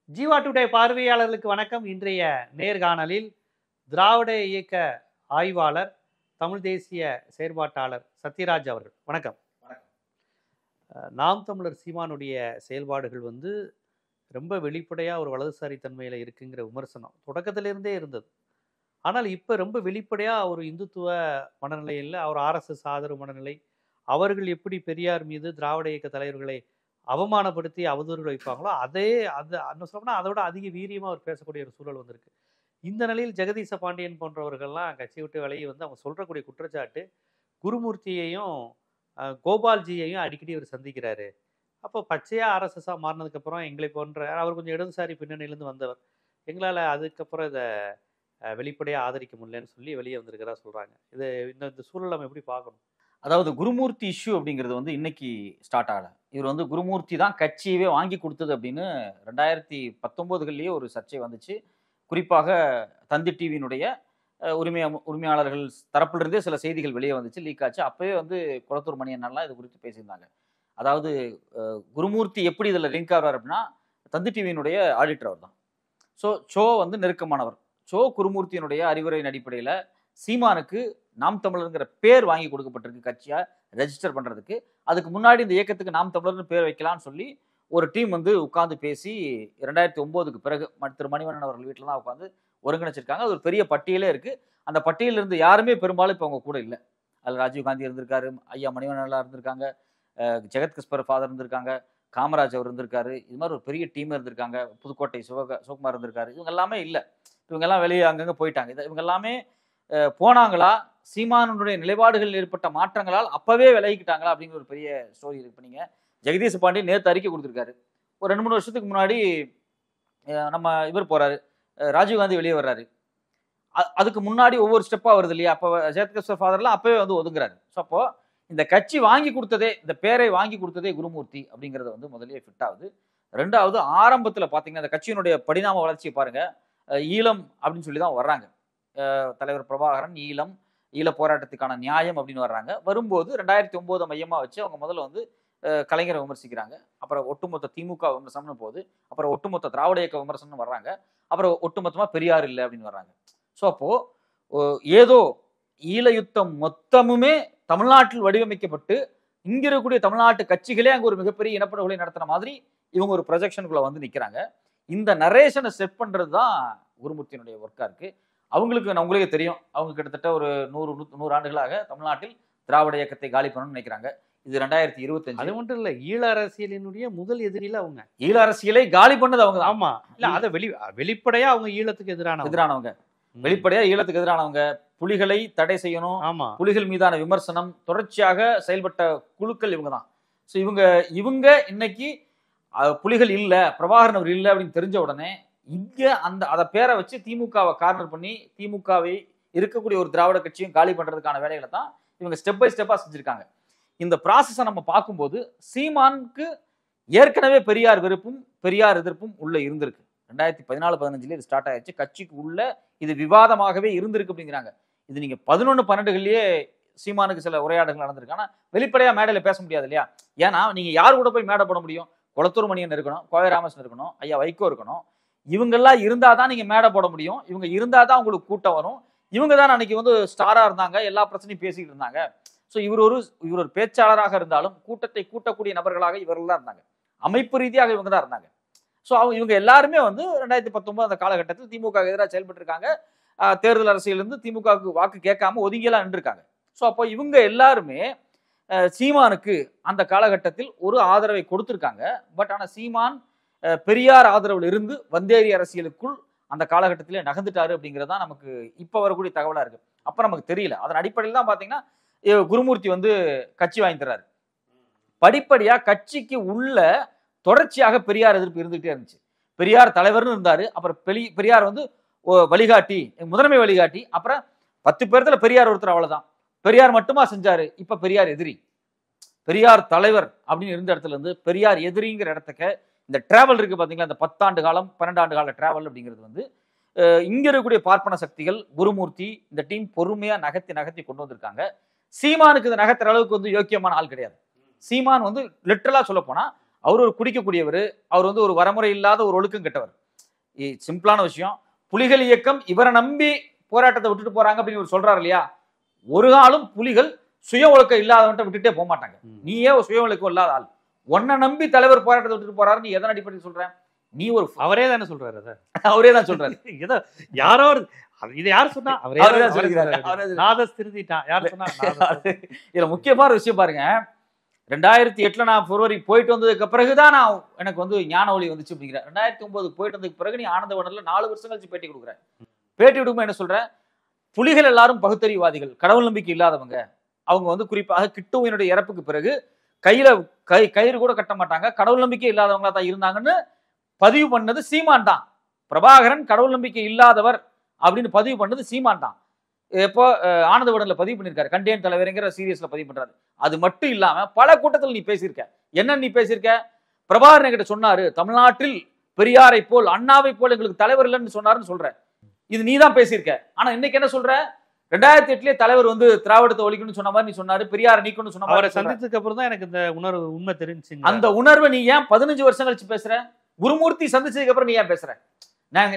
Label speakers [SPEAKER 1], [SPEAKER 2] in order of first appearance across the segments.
[SPEAKER 1] Jeeva today பார்வையாளர்களுக்கு வணக்கம். இன்றைய நேர்காணலில் திராவிட இயக்க ஆய்வாளர், தமிழ் தேசிய செயற்பாட்டாளர் சத்யராஜ் அவர்கள். வணக்கம். நாம் தமிழர் சீமானுடைய செயல்பாடுகள் ரொம்ப வெளிப்படையாக ஒரு வலதுசாரி தன்மையில் இருக்குங்கிற விமர்சனம் தொடக்கத்திலிருந்தே இருந்தது. ஆனால் இப்போ ரொம்ப வெளிப்படையாக ஒரு இந்துத்துவ மனநிலையில், அவர் ஆர்எஸ்எஸ் ஆதரவு மனநிலை, அவர்கள் எப்படி பெரியார் மீது திராவிட இயக்க தலைவர்களை அவமானப்படுத்தி அவதூறுகள் வைப்பாங்களோ அது சொல்லணும்னா அதை விட அதிக வீரியமாக அவர் பேசக்கூடிய ஒரு சூழல் வந்திருக்கு. இந்த நிலையில் ஜெகதீச பாண்டியன் போன்றவர்கள்லாம் கட்சி விட்டு விலகி அவங்க சொல்றக்கூடிய குற்றச்சாட்டு, குருமூர்த்தியையும் கோபால்ஜியையும் அடிக்கடி அவர் சந்திக்கிறாரு. அப்போ பச்சையாக ஆர்எஸ்எஸ்ஸாக மாறினதுக்கப்புறம் எங்களை போன்ற அவர் கொஞ்சம் இடதுசாரி பின்னணியிலேருந்து வந்தவர், எங்களால் அதுக்கப்புறம் இதை வெளிப்படையாக ஆதரிக்க முடியலன்னு சொல்லி வெளியே வந்திருக்கிறதா சொல்கிறாங்க. இந்த சூழல் நம்ம எப்படி பார்க்கணும்?
[SPEAKER 2] அதாவது குருமூர்த்தி இஷ்யூ அப்படிங்கிறது இன்னைக்கு ஸ்டார்ட் ஆகல. இவர் குருமூர்த்தி தான் கட்சியவே வாங்கி கொடுத்தது அப்படின்னு 2019 ஒரு சர்ச்சை வந்துச்சு. குறிப்பாக தந்தி டிவியினுடைய உரிமையாளர்கள் தரப்பிலிருந்தே சில செய்திகள் வெளியே வந்துச்சு, லீக் ஆச்சு. அப்பவே குளத்தூர் மணியண்ணெல்லாம் இது குறித்து பேசியிருந்தாங்க. அதாவது குருமூர்த்தி எப்படி இதில் லிங்க் ஆகிறார் அப்படின்னா, தந்தி டிவியினுடைய ஆடிட்டர் அவர் தான். சோ நெருக்கமானவர். குருமூர்த்தியினுடைய அறிவுரையின் அடிப்படையில் சீமானுக்கு நாம் தமிழருங்கிற பேர் வாங்கி கொடுக்கப்பட்டிருக்கு, கட்சியா ரெஜிஸ்டர் பண்றதுக்கு. அதுக்கு முன்னாடி இந்த இயக்கத்துக்கு நாம் தமிழர்னு பேர் வைக்கலாம்னு சொல்லி ஒரு டீம் உட்கார்ந்து பேசி 2009க்கு பிறகு திரு மணிவண்ணன் அவர்கள் வீட்டில் தான் உட்காந்து ஒருங்கிணைச்சிருக்காங்க. அது ஒரு பெரிய பட்டியலே இருக்கு. அந்த பட்டியலில் இருந்து யாருமே பெரும்பாலும் இப்போ அவங்க கூட இல்லை. அதில் ராஜீவ்காந்தி இருந்திருக்காரு, ஐயா மணிவண்ணன் இருந்திருக்காங்க, ஜெகத் கிஸ்பர் ஃபாதர் இருந்திருக்காங்க, காமராஜ் அவர் இருந்திருக்காரு. இது மாதிரி ஒரு பெரிய டீம் இருந்திருக்காங்க. புதுக்கோட்டை சிவகுமார் இருந்திருக்காரு. இவங்க எல்லாமே இல்லை. இவங்க எல்லாம் வெளியே அங்கங்கே போயிட்டாங்க. இவங்க எல்லாமே போனாங்களா, சீமானுடைய நிலைப்பாடுகளில் ஏற்பட்ட மாற்றங்களால் அப்பவே விலகிக்கிட்டாங்களா அப்படிங்கிற ஒரு பெரிய ஸ்டோரி இருக்கு. நீங்க ஜெகதீச பாண்டியன் நேற்று அறிக்கை கொடுத்துருக்காரு. ஒரு 2-3 வருஷத்துக்கு முன்னாடி நம்ம இவர் போறாரு, ராஜீவ்காந்தி வெளியே வர்றாரு. அதுக்கு முன்னாடி ஒவ்வொரு ஸ்டெப்பா வருது இல்லையா? அப்போ ஜெகத்கிஸ்வர் ஃபாதர்லாம் அப்பவே ஒதுங்குறாரு. ஸோ அப்போ இந்த கட்சி வாங்கி கொடுத்ததே, இந்த பேரை வாங்கி கொடுத்ததே குருமூர்த்தி அப்படிங்கிறது முதலே ஃபிட் ஆகுது. ரெண்டாவது, ஆரம்பத்தில் பார்த்தீங்கன்னா இந்த கட்சியினுடைய படிநாம வளர்ச்சியை பாருங்க. ஈழம் அப்படின்னு சொல்லி தான் வர்றாங்க. தலைவர் பிரபாகரன் ஈழ போராட்டத்துக்கான நியாயம் அப்படின்னு வர்றாங்க. வரும்போது 2009 மையமா வச்சு அவங்க முதல்ல கலைஞரை விமர்சிக்கிறாங்க. அப்புறம் ஒட்டுமொத்த திமுக விமர்சனம்னு போகுது. அப்புறம் ஒட்டுமொத்த திராவிட இயக்க விமர்சனம் வர்றாங்க. அப்புறம் ஒட்டுமொத்தமா பெரியார் இல்லை அப்படின்னு வர்றாங்க. ஸோ அப்போ ஏதோ ஈழ யுத்தம் மொத்தமுமே தமிழ்நாட்டில் வடிவமைக்கப்பட்டு இங்க இருக்கக்கூடிய தமிழ்நாட்டு கட்சிகளே அங்க ஒரு மிகப்பெரிய இனப்படுகொலை நடத்துற மாதிரி இவங்க ஒரு ப்ரொஜெக்ஷனுக்குள்ள நிக்கிறாங்க. இந்த நரேஷனை செட் பண்றது தான் குருமூர்த்தியினுடைய ஒர்க்கா இருக்கு. அவங்களுக்கு உங்களுக்கே தெரியும், அவங்க கிட்டத்தட்ட ஒரு 100 ஆண்டுகளாக தமிழ்நாட்டில் திராவிட இயக்கத்தை காலி பண்ணணும்னு நினைக்கிறாங்க. இது 2025.
[SPEAKER 1] அது மட்டும் இல்ல, ஈழ அரசியலினுடைய முதல் எதிரில அவங்க.
[SPEAKER 2] ஈழ அரசியலை காலி பண்ணது அவங்க.
[SPEAKER 1] ஆமா, இல்ல அதை வெளிப்படையா அவங்க ஈழத்துக்கு எதிரானவங்க,
[SPEAKER 2] வெளிப்படையா ஈழத்துக்கு எதிரானவங்க. புலிகளை தடை செய்யணும்,
[SPEAKER 1] ஆமா,
[SPEAKER 2] புலிகள் மீதான விமர்சனம் தொடர்ச்சியாக செயல்பட்ட குழுக்கள் இவங்க தான். ஸோ இவங்க இன்னைக்கு புலிகள் இல்ல, பிரபாகரன் அவர் இல்லை அப்படின்னு தெரிஞ்ச உடனே இங்க அதை பேரை வச்சு திமுகவை கார்னர் பண்ணி திமுகவை இருக்கக்கூடிய ஒரு திராவிட கட்சியும் காலி பண்றதுக்கான வேலைகளை தான் இவங்க ஸ்டெப் பை ஸ்டெப்பா செஞ்சிருக்காங்க. இந்த ப்ராசஸை நம்ம பார்க்கும்போது சீமானுக்கு ஏற்கனவே பெரியார் வெறுப்பும் பெரியார் எதிர்ப்பும் உள்ள இருந்திருக்கு. 2014-15 இது ஸ்டார்ட் ஆயிடுச்சு. கட்சிக்கு உள்ள இது விவாதமாகவே இருந்திருக்கு அப்படிங்கிறாங்க. இது நீங்க 11-12 சீமானுக்கு சில உரையாடல்கள் நடந்திருக்கு. ஆனா வெளிப்படையா மேடையில பேச முடியாது இல்லையா? ஏன்னா நீங்க யார் கூட போய் மேடை போட முடியும்? குளத்தூர் மணியன் இருக்கணும், கோவை ராமகிருஷ்ணன் இருக்கணும், ஐயா வைகோ இருக்கணும். இவங்கெல்லாம் இருந்தாதான் நீங்க மேடை போட முடியும். இவங்க இருந்தாதான் உங்களுக்கு கூட்டம் வரும். இவங்க தான் அன்னைக்கு ஸ்டாரா இருந்தாங்க, எல்லா பிரச்சனையும் பேசிக்கிட்டு இருந்தாங்க. ஸோ இவர் ஒரு பேச்சாளராக இருந்தாலும் கூட்டத்தை கூட்டக்கூடிய நபர்களாக இவர்கள் தான் இருந்தாங்க. அமைப்பு ரீதியாக இவங்க தான் இருந்தாங்க. ஸோ இவங்க எல்லாருமே 2019 அந்த காலகட்டத்தில் திமுக எதிராக செயல்பட்டு இருக்காங்க. தேர்தல் அரசியலிருந்து திமுகவுக்கு வாக்கு கேட்காம ஒதுங்கியெல்லாம் நின்றுருக்காங்க. ஸோ அப்போ இவங்க எல்லாருமே சீமானுக்கு அந்த காலகட்டத்தில் ஒரு ஆதரவை கொடுத்திருக்காங்க. பட் ஆனால் சீமான் பெரியார் ஆதரவில் இருந்து வந்தேரி அரசியலுக்குள் அந்த காலகட்டத்திலே நகர்ந்துட்டாரு அப்படிங்கிறது தான் நமக்கு இப்ப வரக்கூடிய தகவலா இருக்கு. அப்ப நமக்கு தெரியல. அதன் அடிப்படையில் தான் பாத்தீங்கன்னா குருமூர்த்தி கட்சி வாங்கி தர்றாரு. படிப்படியா கட்சிக்கு உள்ள தொடர்ச்சியாக பெரியார் எதிர்ப்பு இருந்துகிட்டே இருந்துச்சு. பெரியார் தலைவர்னு இருந்தாரு. அப்புறம் பெரியார் வழிகாட்டி, முதன்மை வழிகாட்டி. அப்புறம் 10 பேர்த்துல பெரியார் ஒருத்தர், அவ்வளவுதான். பெரியார் மட்டுமா செஞ்சாரு. இப்ப பெரியார் எதிரி, பெரியார் தலைவர் அப்படின்னு இருந்த இடத்துல இருந்து பெரியார் எதிரிங்கிற இடத்துக்கு இந்த டிராவல் இருக்கு பாத்தீங்களா, இந்த 10 ஆண்டு காலம் 12 ஆண்டு கால டிராவல் அப்படிங்கிறது இங்க இருக்கக்கூடிய பார்ப்பன சக்திகள், குருமூர்த்தி, இந்த டீம் பொறுமையா நகர்த்தி கொண்டு வந்திருக்காங்க. சீமானுக்கு இதை நகர்த்துற அளவுக்கு யோக்கியமான ஆள் கிடையாது. சீமான் லிட்டரலா சொல்ல போனா அவர் ஒரு குடிக்கக்கூடியவர், அவர் வந்து ஒரு வரமுறை இல்லாத ஒரு ஒழுக்கம் கெட்டவர். சிம்பிளான விஷயம். புலிகள் இயக்கம் இவரை நம்பி போராட்டத்தை விட்டுட்டு போறாங்க அப்படின்னு இவர் சொல்றாரு இல்லையா? ஒரு காலம் புலிகள் சுய ஒழுக்கம் இல்லாதவன்ட்ட விட்டுட்டே போக மாட்டாங்க. நீயே சுய ஒழுக்கம் இல்லாத ஆள், உன்னை நம்பி தலைவர் போராட்டத்தை விட்டுட்டு போறாரு, நீ எதன் அடிப்படையில் சொல்ற? நீ ஒரு
[SPEAKER 1] அவரே தானே சொல்றாரு சார்.
[SPEAKER 2] அவரே தான் சொல்றாரு.
[SPEAKER 1] ஏதோ யாரோ இது யார் சொன்னா?
[SPEAKER 2] அவரே தான் சொல்லிக்கிறாரு.
[SPEAKER 1] நாதஸ் திருத்திட்டான். யார் சொன்னா?
[SPEAKER 2] இதுல முக்கியமான விஷயம் பாருங்க, 2008 நான் பிப்ரவரி போயிட்டு வந்ததுக்கு பிறகுதான் நான் எனக்கு வந்து ஞான ஒளி வந்துச்சு அப்படிங்கிற. 2009 போயிட்டு வந்ததுக்கு பிறகு நீ ஆனந்தவனர்ல 4 வருஷம் கழிச்சு பேட்டி கொடுக்குற. பேட்டி கொடுக்கும்போது என்ன சொல்ற? புலிகள் எல்லாரும் பகுத்தறிவாதிகள், கடவுள் நம்பிக்கை இல்லாதவங்க. அவங்க வந்து குறிப்பாக கிட்டுவினுடைய இறப்புக்கு பிறகு கையில கயிறு கூட கட்ட மாட்டாங்க, கடவுள் நம்பிக்கை இல்லாதவங்களா தான் இருந்தாங்கன்னு பதிவு பண்ணது சீமான் தான். பிரபாகரன் கடவுள் நம்பிக்கை இல்லாதவர் அப்படின்னு பதிவு பண்ணது சீமான் தான். எப்போ ஆனந்த விடன்ல பதிவு பண்ணிருக்காரு, கண்டேன் தலைவருங்கிற சீரியஸ்ல பதிவு பண்றாரு. அது மட்டும் இல்லாம பல கூட்டத்தில் நீ பேசியிருக்க. என்ன நீ பேசியிருக்க? பிரபாகரன் கிட்ட சொன்னாரு, தமிழ்நாட்டில் பெரியாரை போல் அண்ணாவை போல் எங்களுக்கு தலைவர் இல்லைன்னு சொன்னாருன்னு சொல்ற. இது நீ தான் பேசியிருக்க. ஆனா இன்னைக்கு என்ன சொல்ற? 2008 தலைவர் வந்து திராவிடத்தை ஒழிக்கணும்னு சொன்ன மாதிரி நீ சொன்னாரு, பெரியாரை நீக்கணும்னு சொன்ன மாதிரி.
[SPEAKER 1] அவரை சந்திச்சதுக்கு அப்புறம் தான் எனக்கு இந்த உணர்வு உண்மை தெரிஞ்சுங்க.
[SPEAKER 2] அந்த உணர்வை நீ ஏன் 15 வருஷம் கழிச்சு பேசுற? குருமூர்த்தி சந்திச்சதுக்கு அப்புறம் நீ ஏன் பேசுற?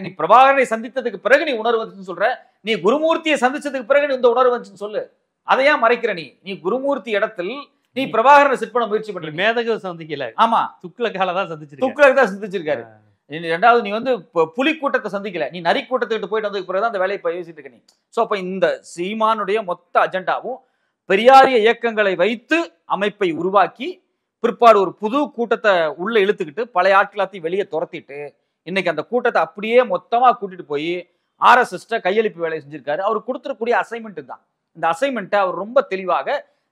[SPEAKER 2] நீ பிரபாகரனை சந்தித்ததுக்கு பிறகு நீ உணர்வு வந்துச்சுன்னு சொல்ற. நீ குருமூர்த்தியை சந்திச்சதுக்கு பிறகு நீ இந்த உணர்வு வந்துச்சுன்னு சொல்லு. அதை ஏன் மறைக்கிற? நீ குருமூர்த்தி இடத்தில் நீ பிரபாகரனை செட் பண்ண முயற்சி பண்ற.
[SPEAKER 1] மேதக சந்திக்கல.
[SPEAKER 2] ஆமா,
[SPEAKER 1] துக்ளக்கால தான் சந்திச்சிருக்க.
[SPEAKER 2] துக்ளக் தான் சந்திச்சிருக்காரு. ரெண்டாவது நீ வந்து புலி கூட்டத்தை சந்திக்கல, நீ நரி கூட்டத்துக்கிட்ட போயிட்டு வந்ததுக்கு பிறகுதான் அந்த வேலையை பேசிட்டு இருக்க நீ. சோ அப்ப இந்த சீமானுடைய மொத்த அஜெண்டாவும் பெரியாரிய இயக்கங்களை வைத்து அமைப்பை உருவாக்கி பிற்பாடு ஒரு புது கூட்டத்தை உள்ள இழுத்துக்கிட்டு பழைய ஆட்களாத்தையும் வெளியே துரத்திட்டு இன்னைக்கு அந்த கூட்டத்தை அப்படியே மொத்தமா கூட்டிட்டு போய் RSS கையெழுப்பு வேலை செஞ்சிருக்காரு. அவர் கொடுத்துருக்கூடிய அசைன்மெண்ட் தான். இந்த அசைன்மெண்ட்டை அவர் ரொம்ப தெளிவாக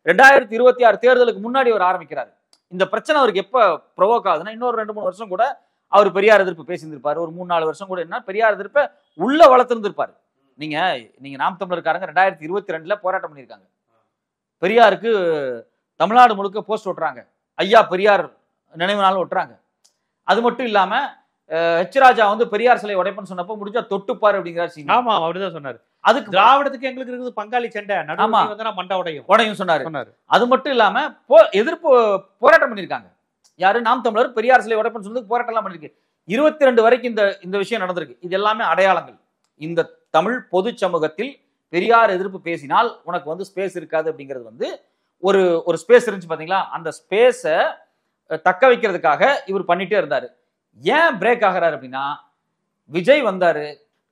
[SPEAKER 2] 2026 தேர்தலுக்கு முன்னாடி அவர் ஆரம்பிக்கிறாரு. இந்த பிரச்சனை அவருக்கு எப்ப ப்ரொவோக் ஆகுதுன்னா, இன்னொரு 2-3 வருஷம் கூட அவர் பெரியார் எதிர்ப்பு பேசியிருந்திருப்பாரு. ஒரு 3-4 வருஷம் கூட என்ன பெரியார் எதிர்ப்பை உள்ள வளர்த்திருந்திருப்பாரு. நீங்க நாம் தமிழர்காரங்க 2022 போராட்டம் பண்ணியிருக்காங்க. பெரியாருக்கு தமிழ்நாடு முழுக்க போஸ்ட் ஒட்டுறாங்க, ஐயா பெரியார் நினைவு நாள் ஒட்டுறாங்க. அது மட்டும் இல்லாம ராஜா வந்து பெரியார் சிலை உடைப்புன்னு சொன்னப்போ முடிஞ்சா தொட்டுப்பாரு அப்படிங்கிறார்.
[SPEAKER 1] ஆமா, அப்படிதான் சொன்னாரு. அதுக்கு திராவிடத்துக்கு எங்களுக்கு இருக்குது பங்காளி சண்டை, மண்டா உடையும் சொன்னாரு.
[SPEAKER 2] அது மட்டும் இல்லாம எதிர்ப்பு போராட்டம் பண்ணிருக்காங்க. யாரு? நாம் தமிழர் பெரியார் சிலை உடைப்புன்னு சொன்னதுக்கு போராட்டம் எல்லாம் பண்ணிருக்கு. 22 வரைக்கும் இந்த விஷயம் நடந்திருக்கு. இது எல்லாமே அடையாளங்கள். இந்த தமிழ் பொது சமூகத்தில் பெரியார் எதிர்ப்பு பேசினால் உனக்கு வந்து ஸ்பேஸ் இருக்காது அப்படிங்கிறது வந்து ஒரு ஸ்பேஸ் இருந்துச்சு பாத்தீங்களா? அந்த ஸ்பேஸை தக்க வைக்கிறதுக்காக இவர் பண்ணிட்டே இருந்தாரு. ஏன் பிரேக் ஆகிறாரு அப்படின்னா, விஜய் வந்தாரு,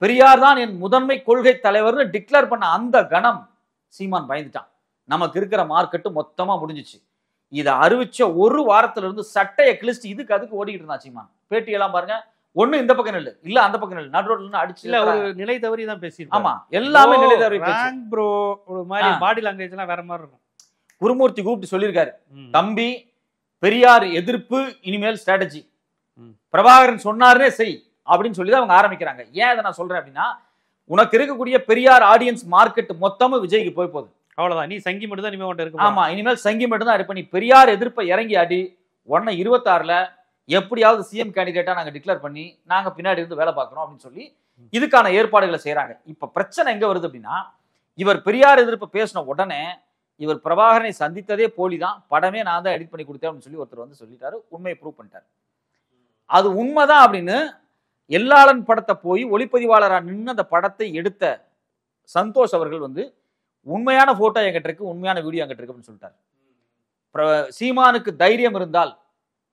[SPEAKER 2] பெரியார் தான் என் முதன்மை கொள்கை தலைவர்னு டிக்ளேர் பண்ண அந்த கணம் சீமான் பயந்துட்டான். நமக்கு இருக்கிற மார்க்கெட்டு மொத்தமா முடிஞ்சிச்சு. இதை அறிவிச்ச ஒரு வாரத்துல இருந்து சட்டையை கிழிச்சு அதுக்கு ஓடிக்கிட்டு இருந்தா சீமான். பேட்டியெல்லாம் பாருங்க, ஒண்ணு இந்த பக்கம் இல்ல அந்த பக்கம் இல்ல, நடுரோட்ல அடிச்சு
[SPEAKER 1] ஒரு நிலை தவறி தான் பேசி.
[SPEAKER 2] ஆமா, எல்லாமே நிலை தவறி.
[SPEAKER 1] ப்ரோ ஒரு மாதிரி பாடி லாங்குவேஜ் எல்லாம் வேற மாதிரி இருக்கும்.
[SPEAKER 2] குருமூர்த்தி கூப்பிட்டு சொல்லியிருக்காரு, தம்பி பெரியார் எதிர்ப்பு இனிமேல் ஸ்ட்ராட்டஜி, பிரபாகரன் சொன்னாருன்னே செய் அப்படின்னு சொல்லி தான் அவங்க ஆரம்பிக்கிறாங்க. ஏன் இதை நான் சொல்றேன் அப்படின்னா, உனக்கு இருக்கக்கூடிய பெரியார் ஆடியன்ஸ் மார்க்கெட் மொத்தமும் விஜய்க்கு போய் போகுது.
[SPEAKER 1] அவ்வளவுதான், நீ சங்கி மட்டும் தான் இனிமேல் இருக்கு.
[SPEAKER 2] ஆமா, இனிமேல் சங்கி மட்டும் தான் இருப்ப. நீ பெரியார் எதிர்ப்பை இறங்கி அடி. 26 எப்படியாவது சிஎம் கேண்டிடேட்டா நாங்க டிக்ளேர் பண்ணி நாங்க பின்னாடி இருந்து வேலை பார்க்கறோம் அப்படின்னு சொல்லி இதுக்கான ஏற்பாடுகளை செய்யறாங்க. இப்ப பிரச்சனை எங்க வருது அப்படின்னா, இவர் பெரியார் எதிர்ப்பு பேசின உடனே இவர் பிரபாகரனை சந்தித்ததே போலிதான், படமே நான் தான் எடிட் பண்ணி கொடுத்தேன் அப்படின்னு சொல்லி ஒருத்தர் வந்து சொல்லிட்டாரு, உண்மையை ப்ரூவ் பண்ணிட்டாரு. அது உண்மைதான் அப்படின்னு எல்லாளன் படத்தை போய் ஒளிப்பதிவாளரா நின்று அந்த படத்தை எடுத்த சந்தோஷ் அவர்கள் வந்து உண்மையான போட்டோ என்கிட்ட இருக்கு, உண்மையான வீடியோ என்கிட்ட இருக்கு அப்படின்னு சொல்லிட்டாரு. சீமானுக்கு தைரியம் இருந்தால்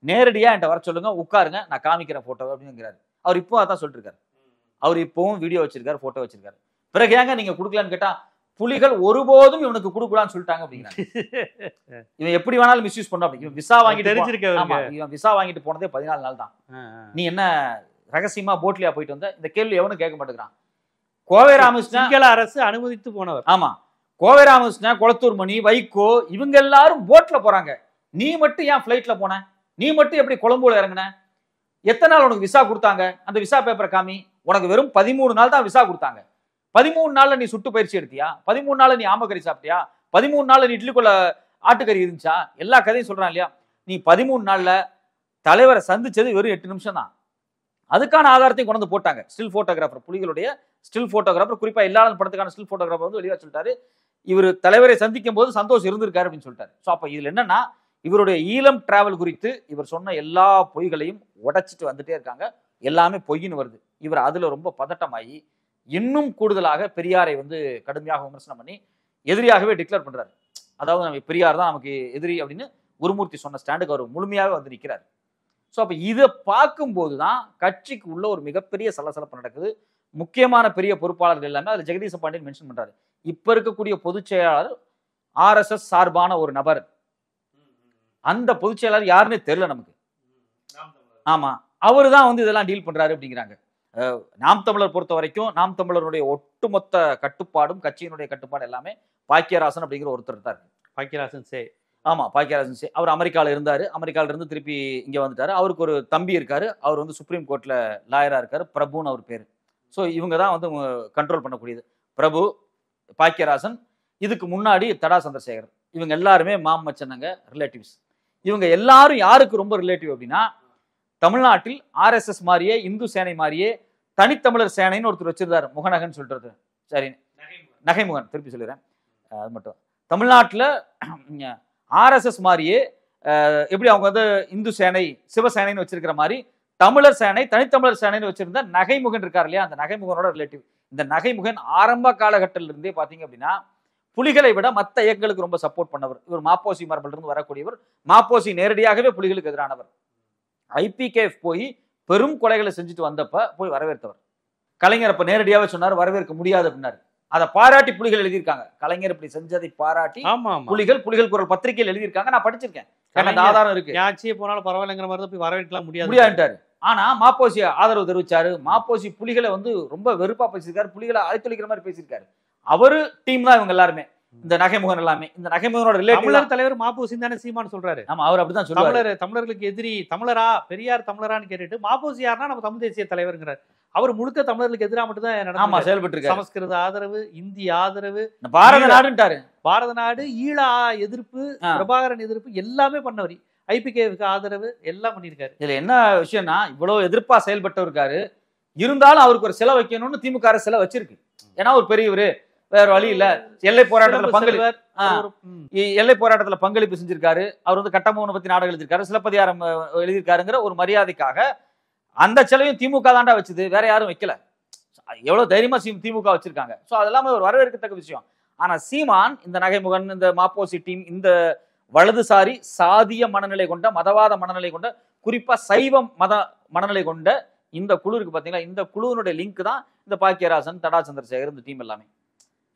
[SPEAKER 2] நேரடியா என்கிட்ட வர சொல்லுங்க, உட்காருங்க, நான் காமிக்கிறேன் போட்டோ அப்படிங்கிறாரு. அவர் இப்போ அதான் சொல்லிட்டு இருக்காரு. அவர் இப்பவும் வீடியோ வச்சிருக்காரு, போட்டோ வச்சிருக்காரு. பிறகு ஏங்க நீங்க கொடுக்கலான்னு கேட்டா, புலிகள் ஒருபோதும் இவனுக்கு கொடுக்கலான்னு சொல்லிட்டாங்க அப்படிங்கிறாங்க. இவன் எப்படி வேணாலும் மிஸ்யூஸ் பண்ண. அப்படி இவன் விசா வாங்கிட்டு இவன் விசா வாங்கிட்டு போனதே 14 நாள் தான். நீ என்ன ரகசியமா போட்லியா போயிட்டு வந்த? இந்த கேள்வி எவனும் கேட்க மாட்டேங்கிறான். கோவை ராமகிருஷ்ணன் அரசு அனுமதித்து போனவர். ஆமா, கோவை ராமகிருஷ்ணன், குளத்தூர் மணி, வைகோ இவங்க எல்லாரும் போட்ல போறாங்க. நீ மட்டும் ஏன் பிளைட்ல போன? நீ மட்டும் எப்படி கொழும்புல இறங்கின? எத்தனை நாள் உனக்கு விசா கொடுத்தாங்க? அந்த விசா பேப்பரை காமி. உனக்கு வெறும் 13 நாள் தான் விசா கொடுத்தாங்க. 13 நாள்ல நீ சுட்டு பயிற்சி எடுத்தியா? 13 நாள்ல நீ ஆமக்கறி சாப்பிட்டியா? 13 நாள்ல நீ இட்லிக்குள்ள ஆட்டுக்கறி இருந்துச்சா? எல்லா கதையும் சொல்றான் இல்லையா? நீ 13 நாள்ல தலைவரை சந்திச்சது வெறும் 8 நிமிஷம் தான். அதுக்கான ஆதாரத்தையும் கொண்டு வந்து போட்டாங்க. ஸ்டில் போட்டோகிராஃபர், புலிகளுடைய ஸ்டில் போட்டோகிராஃபர், குறிப்பா எல்லாரும் படத்துக்கான ஸ்டில் போட்டோகிராஃபர் வந்து வெளியே சொல்லிட்டாரு, இவர் தலைவரை சந்திக்கும் போது சந்தோஷ் இருந்திருக்காரு அப்படின்னு சொல்லிட்டாரு. ஸோ அப்ப இதுல என்னன்னா, இவருடைய ஈழம் டிராவல் குறித்து இவர் சொன்ன எல்லா பொய்களையும் உடைச்சிட்டு வந்துட்டே இருக்காங்க. எல்லாமே பொய்ன்னு வருது. இவர் அதுல ரொம்ப பதட்டமாகி இன்னும் கூடுதலாக பெரியாரை வந்து கடுமையாக விமர்சனம் பண்ணி எதிரியாகவே டிக்ளேர் பண்றாரு. அதாவது நம்ம பெரியார் தான் நமக்கு எதிரி அப்படின்னு குருமூர்த்தி சொன்ன ஸ்டாண்டுக்கு அவர் முழுமையாகவே வந்து நிற்கிறார். ஸோ அப்போ இதை பார்க்கும்போது தான் கட்சிக்கு உள்ள ஒரு மிகப்பெரிய சலசலப்பு நடக்குது. முக்கியமான பெரிய பொறுப்பாளர்கள் எல்லாமே அதில் ஜெகதீச பாண்டியன் மென்ஷன் பண்றாரு. இப்ப இருக்கக்கூடிய பொதுச் செயலாளர் RSS சார்பான ஒரு நபர். அந்த பொதுச் செயலாளர் யாருன்னே தெரியல நமக்கு. ஆமா, அவரு தான் வந்து இதெல்லாம் டீல் பண்றாரு அப்படிங்கிறாங்க. நாம் தமிழர் பொறுத்த வரைக்கும் நாம் தமிழருடைய ஒட்டுமொத்த கட்டுப்பாடும் கட்சியினுடைய கட்டுப்பாடு எல்லாமே பாக்கியராசன் அப்படிங்கிற ஒருத்தர் தான் இருக்கு.
[SPEAKER 1] பாக்கியராசன் சே
[SPEAKER 2] ஆமா, பாக்கியராஜன் சே அவர் அமெரிக்காவில் இருந்தாரு. அமெரிக்கால இருந்து திருப்பி இங்க வந்துட்டாரு. அவருக்கு ஒரு தம்பி இருக்காரு. அவர் வந்து சுப்ரீம் கோர்ட்ல லாயரா இருக்காரு. பிரபுன்னு அவர் பேரு. ஸோ இவங்க தான் வந்து கண்ட்ரோல் பண்ணக்கூடியது. பிரபு, பாக்கியராசன், இதுக்கு முன்னாடி தடா சந்திரசேகர், இவங்க எல்லாருமே மாமச்சனங்க, ரிலேட்டிவ்ஸ். இவங்க எல்லாரும் யாருக்கு ரொம்ப ரிலேட்டிவ் அப்படின்னா, தமிழ்நாட்டில் RSS மாதிரியே இந்து சேனை மாதிரியே தனித்தமிழர் சேனைன்னு ஒருத்தர் வச்சிருந்தாரு, முகநகன் சொல்றது. சரி, நகைமுகன், திருப்பி சொல்லிடுறேன். அது மட்டும் தமிழ்நாட்டில் RSS மாதிரியே எப்படி அவங்க வந்து இந்து சேனை சிவசேனைன்னு வச்சிருக்கிற மாதிரி தமிழர் சேனை தனித்தமிழர் சேனைன்னு வச்சிருந்த நகைமுகன் இருக்கார் இல்லையா, அந்த நகைமுகனோட ரிலேட்டிவ். இந்த நகைமுகன் ஆரம்ப காலகட்டத்தில இருந்தே பாத்தீங்க அப்படின்னா புலிகளை விட மற்ற இயக்கங்களுக்கு ரொம்ப சப்போர்ட் பண்ணவர். இவர் மாப்போசி மரபில் இருந்து வரக்கூடியவர். மாப்போசி நேரடியாகவே புலிகளுக்கு எதிரானவர். IPKF போய் பெரும் கொலைகளை செஞ்சுட்டு வந்தப்ப போய் வரவேற்றவர். கலைஞர் அப்ப நேரடியாவே சொன்னார் வரவேற்க முடியாது அப்படின்னாரு. அதை பாராட்டி புலிகள் எழுதியிருக்காங்க. கலைஞர் இப்படி செஞ்சதை பாராட்டி புலிகள் குரல் பத்திரிகையில் எழுதியிருக்காங்க. நான் படிச்சிருக்கேன், ஆதாரம் இருக்கு.
[SPEAKER 1] ஆட்சியே போனாலும் பரவாயில்லைங்கிற மாதிரி தான் போய் வரவேற்கலாம்
[SPEAKER 2] முடியாதுட்டாரு. ஆனா மாப்போசி ஆதரவு தெரிவிச்சாரு. மாப்போசி புலிகளை வந்து ரொம்ப வெறுப்பா பேசியிருக்காரு, புலிகளை அழைத்தொழிக்கிற மாதிரி பேசியிருக்காரு. அவரு டீம் தான் இவங்க எல்லாருமே, இந்த நகைமுகன் எல்லாமே. இந்த நகைமுகனோட ரிலேட்டிவ் தலைவர்
[SPEAKER 1] மாப்போசி தானே சீமான்னு சொல்றாரு.
[SPEAKER 2] ஆமா, அவர் அப்படிதான் சொல்றாரு.
[SPEAKER 1] தமிழர்களுக்கு எதிரி தமிழரா, பெரியார் தமிழரான்னு கேட்டுட்டு மாப்போசி யாருன்னா நம்ம தமிழ் தேசிய தலைவர்ங்கிறார். அவர் முழுக்க தமிழர்களுக்கு எதிராக மட்டும் தான்
[SPEAKER 2] செயல்பட்டு இருக்காரு.
[SPEAKER 1] சமஸ்கிருத ஆதரவு, இந்தி ஆதரவு,
[SPEAKER 2] பாரத நாடுன்றாரு.
[SPEAKER 1] பாரத நாடு, ஈழ எதிர்ப்பு, பிரபாகரன் எதிர்ப்பு எல்லாமே பண்ணவர். IPKவுக்கு ஆதரவு எல்லாம் பண்ணியிருக்காரு.
[SPEAKER 2] இதுல என்ன விஷயம்னா, இவ்வளவு எதிர்ப்பா செயல்பட்டு இருக்காரு. இருந்தாலும் அவருக்கு ஒரு சிலை வைக்கணும்னு திமுக அரசு சிலை வச்சிருக்கு. ஏன்னா ஒரு பெரியவர், வேற வழி இல்ல. எல்லை போராட்டத்துல பங்களிப்பு செஞ்சிருக்காரு. அவர் வந்து கட்டபொம்மனை பத்தி நாடகம் எழுதியிருக்காரு, சிலப்பதிகாரம் எழுதியிருக்காருங்கிற ஒரு மரியாதைக்காக அந்த சிலையும் திமுக தாண்டா வச்சது, வேற யாரும் வைக்கல. எவ்வளவு தைரியமா திமுக வச்சிருக்காங்க. சோ அதெல்லாமே ஒரு வரவேற்கத்தக்க விஷயம். ஆனா சீமான், இந்த நகைமுகன், இந்த மாப்போசி டீம், இந்த வலதுசாரி சாதிய மனநிலை கொண்ட, மதவாத மனநிலை கொண்ட, குறிப்பா சைவ மத மனநிலை கொண்ட இந்த குழு இருக்கு பாத்தீங்களா, இந்த குழுவினுடைய லிங்க் தான் இந்த பாக்கியராசன், தடா சந்திரசேகர், இந்த டீம் எல்லாமே.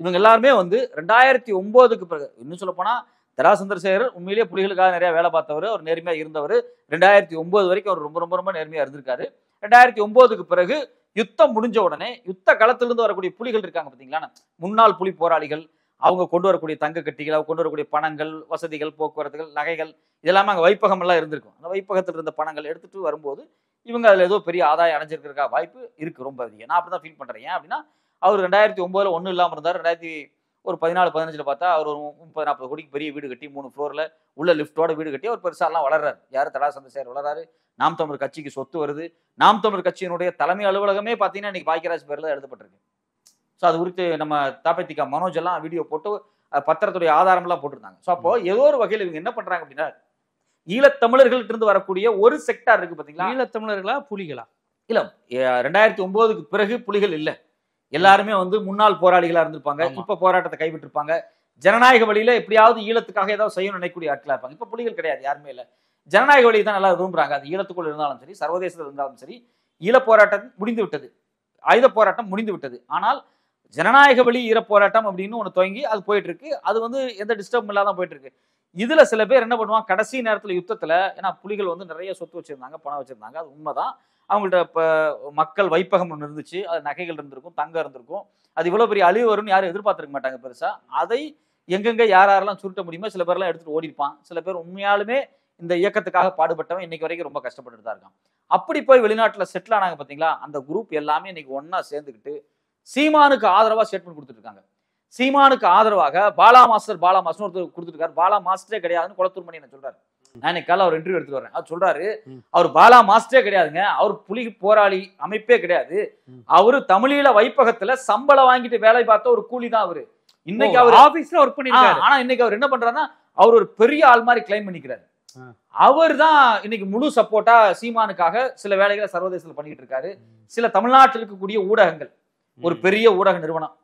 [SPEAKER 2] இவங்க எல்லாருமே வந்து 2009க்கு பிறகு, இன்னும் சொல்ல போனா தடா சந்திரசேகர் உண்மையிலேயே புலிகளுக்காக நிறைய வேலை பார்த்தவர், அவர் நேர்மையா இருந்தவர். 2009 வரைக்கும் அவர் ரொம்ப ரொம்ப ரொம்ப நேர்மையா இருந்திருக்காரு. 2009க்கு பிறகு யுத்தம் முடிஞ்ச உடனே யுத்த களத்திலிருந்து வரக்கூடிய புலிகள் இருக்காங்க பாத்தீங்களா, முன்னாள் புலி போராளிகள், அவங்க கொண்டு வரக்கூடிய தங்க கட்டிகள், அவங்க கொண்டு வரக்கூடிய பணங்கள், வசதிகள், போக்குவரத்துகள், நகைகள், இதெல்லாமே அங்கே வைப்பகம் எல்லாம் இருந்திருக்கும். அந்த வைப்பகத்தில் இருந்த பணங்கள் எடுத்துட்டு வரும்போது இவங்க அதில் ஏதோ பெரிய ஆதாயம் அடைஞ்சிருக்கிறக்கா வாய்ப்பு இருக்கு, ரொம்ப அதிகம். நான் அப்படிதான் ஃபீல் பண்றேன். ஏன் அப்படின்னா, அவர் 2009 ஒன்றும் இல்லாமல் இருந்தார். 2014-15 பார்த்தா அவர் ஒரு 30-40 கோடிக்கு பெரிய வீடு கட்டி 3 ஃப்ளோர்ல உள்ள லிஃப்டோட வீடு கட்டி அவர் பெருசாலாம் வளர்றாரு. யாரு, தடா சந்திரசேகர் வளர்றாரு. நாம் தமிழர் கட்சிக்கு சொத்து வருது. நாம் தமிழர் கட்சியினுடைய தலைமை அலுவலகமே பார்த்தீங்கன்னா இன்னைக்கு பாக்கியராஜ் பேர்ல எழுதப்பட்டிருக்கு. ஸோ அது குறித்து நம்ம தாபத்திகா மனோஜ் எல்லாம் வீடியோ போட்டு பத்திரத்துடைய ஆதாரம் எல்லாம் போட்டிருந்தாங்க. ஸோ அப்போ ஏதோ ஒரு வகையில் இவங்க என்ன பண்றாங்க அப்படின்னா, ஈழத்தமிழர்கள்ட்ட இருந்து வரக்கூடிய ஒரு செக்டார் இருக்கு பாத்தீங்களா,
[SPEAKER 1] ஈழத்தமிழர்களா புலிகளா?
[SPEAKER 2] இல்ல, 2009க்கு பிறகு புலிகள் இல்ல, எல்லாருமே வந்து முன்னாள் போராளிகளா இருந்திருப்பாங்க. இப்ப போராட்டத்தை கைவிட்டிருப்பாங்க. ஜனநாயக வழியில எப்படியாவது ஈழத்துக்காக ஏதாவது செய்யணும் நினைக்கக்கூடிய ஆட்களா இருப்பாங்க. இப்ப புலிகள் கிடையாது, யாருமே இல்ல. ஜனநாயக வழியை தான் நல்லா விரும்புறாங்க. அது ஈழத்துக்குள் இருந்தாலும் சரி, சர்வதேசத்தில் இருந்தாலும் சரி. ஈழ போராட்டம் முடிந்து விட்டது, ஆயுத போராட்டம் முடிந்து விட்டது. ஆனால் ஜனநாயக வழி ஈர போராட்டம் அப்படின்னு ஒன்று துவங்கி அது போயிட்டு இருக்கு. அது வந்து எந்த டிஸ்டர்பும் இல்லாத போயிட்டு இருக்கு. இதுல சில பேர் என்ன பண்ணுவாங்க, கடைசி நேரத்துல யுத்தத்துல, ஏன்னா புலிகள் வந்து நிறைய சொத்து வச்சிருந்தாங்க, பணம் வச்சிருந்தாங்க, அது உண்மைதான். அவங்கள்ட்ட இப்ப மக்கள் வைப்பகம் ஒன்று இருந்துச்சு, அது நகைகள் இருந்திருக்கும், தங்கம் இருந்திருக்கும். அது இவ்வளவு பெரிய அழிவு வரும்னு யாரும் எதிர்பார்த்திருக்க மாட்டாங்க பெருசா. அதை எங்கெங்க யாரெல்லாம் சுருட்ட முடியுமோ சில பேர்லாம் எடுத்துட்டு ஓடிருப்பான். சில பேர் உண்மையாலுமே இந்த இயக்கத்துக்காக பாடுபட்டவன் இன்னைக்கு வரைக்கும் ரொம்ப கஷ்டப்பட்டு தான் இருக்கான். அப்படி போய் வெளிநாட்டுல செட்டில் ஆனாங்க பாத்தீங்களா, அந்த குரூப் எல்லாமே இன்னைக்கு ஒன்னா சேர்ந்துக்கிட்டு சீமானுக்கு ஆதரவா ஸ்டேட்மெண்ட் கொடுத்துட்டு இருக்காங்க. சீமானுக்கு ஆதரவாக பாலா மாஸ்டர் ஒருத்தர் கொடுத்துருக்காரு. பாலா மாஸ்டரே கிடையாதுன்னு குளத்தூர் மணி என்ன சொல்றாரு. நான் இன்னைக்கு காலையில் அவர் இன்டர்வியூ எடுத்துட்டு வரேன். அவர் சொல்றாரு, அவர் பாலா மாஸ்டரே கிடையாதுங்க, அவர் புலி போராளி அமைப்பே கிடையாது, அவரு தமிழீழ வைப்பகத்துல சம்பளம் வாங்கிட்டு வேலை பார்த்த ஒரு கூலி தான் அவரு. இன்னைக்கு அவர் ஆபீஸ்ல ஒர்க் பண்ணிருக்காரு. ஆனா இன்னைக்கு அவர் என்ன பண்றாருன்னா, அவர் ஒரு பெரிய ஆள் மாதிரி கிளைம் பண்ணிக்கிறாரு. அவர் தான் இன்னைக்கு முழு சப்போர்ட்டா சீமானுக்காக சில வேலைகளை சர்வதேசத்தில் பண்ணிட்டு இருக்காரு. சில தமிழ்நாட்டில் இருக்கக்கூடிய ஊடகங்கள், ஒரு பெரிய ஊடக நிறுவனம்,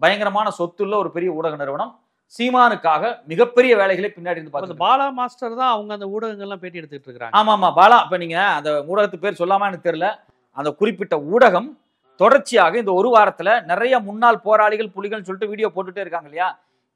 [SPEAKER 2] பயங்கரமான சொத்துள்ள ஒரு பெரிய ஊடக நிறுவனம் சீமானுக்காக மிகப்பெரிய வேலைகளை பின்னாடி இருந்து பார்த்து.
[SPEAKER 1] பாலா மாஸ்டர் தான் அவங்க அந்த ஊடகங்கள்லாம் பேட்டி எடுத்துட்டு இருக்காங்க.
[SPEAKER 2] ஆமா பாலா. இப்ப நீங்க அந்த ஊடகத்து பேர் சொல்லாம எனக்கு தெரியல. அந்த குறிப்பிட்ட ஊடகம் தொடர்ச்சியாக இந்த ஒரு வாரத்துல நிறைய முன்னாள் போராளிகள் புலிகள் சொல்லிட்டு வீடியோ போட்டுட்டே இருக்காங்க இல்லையா.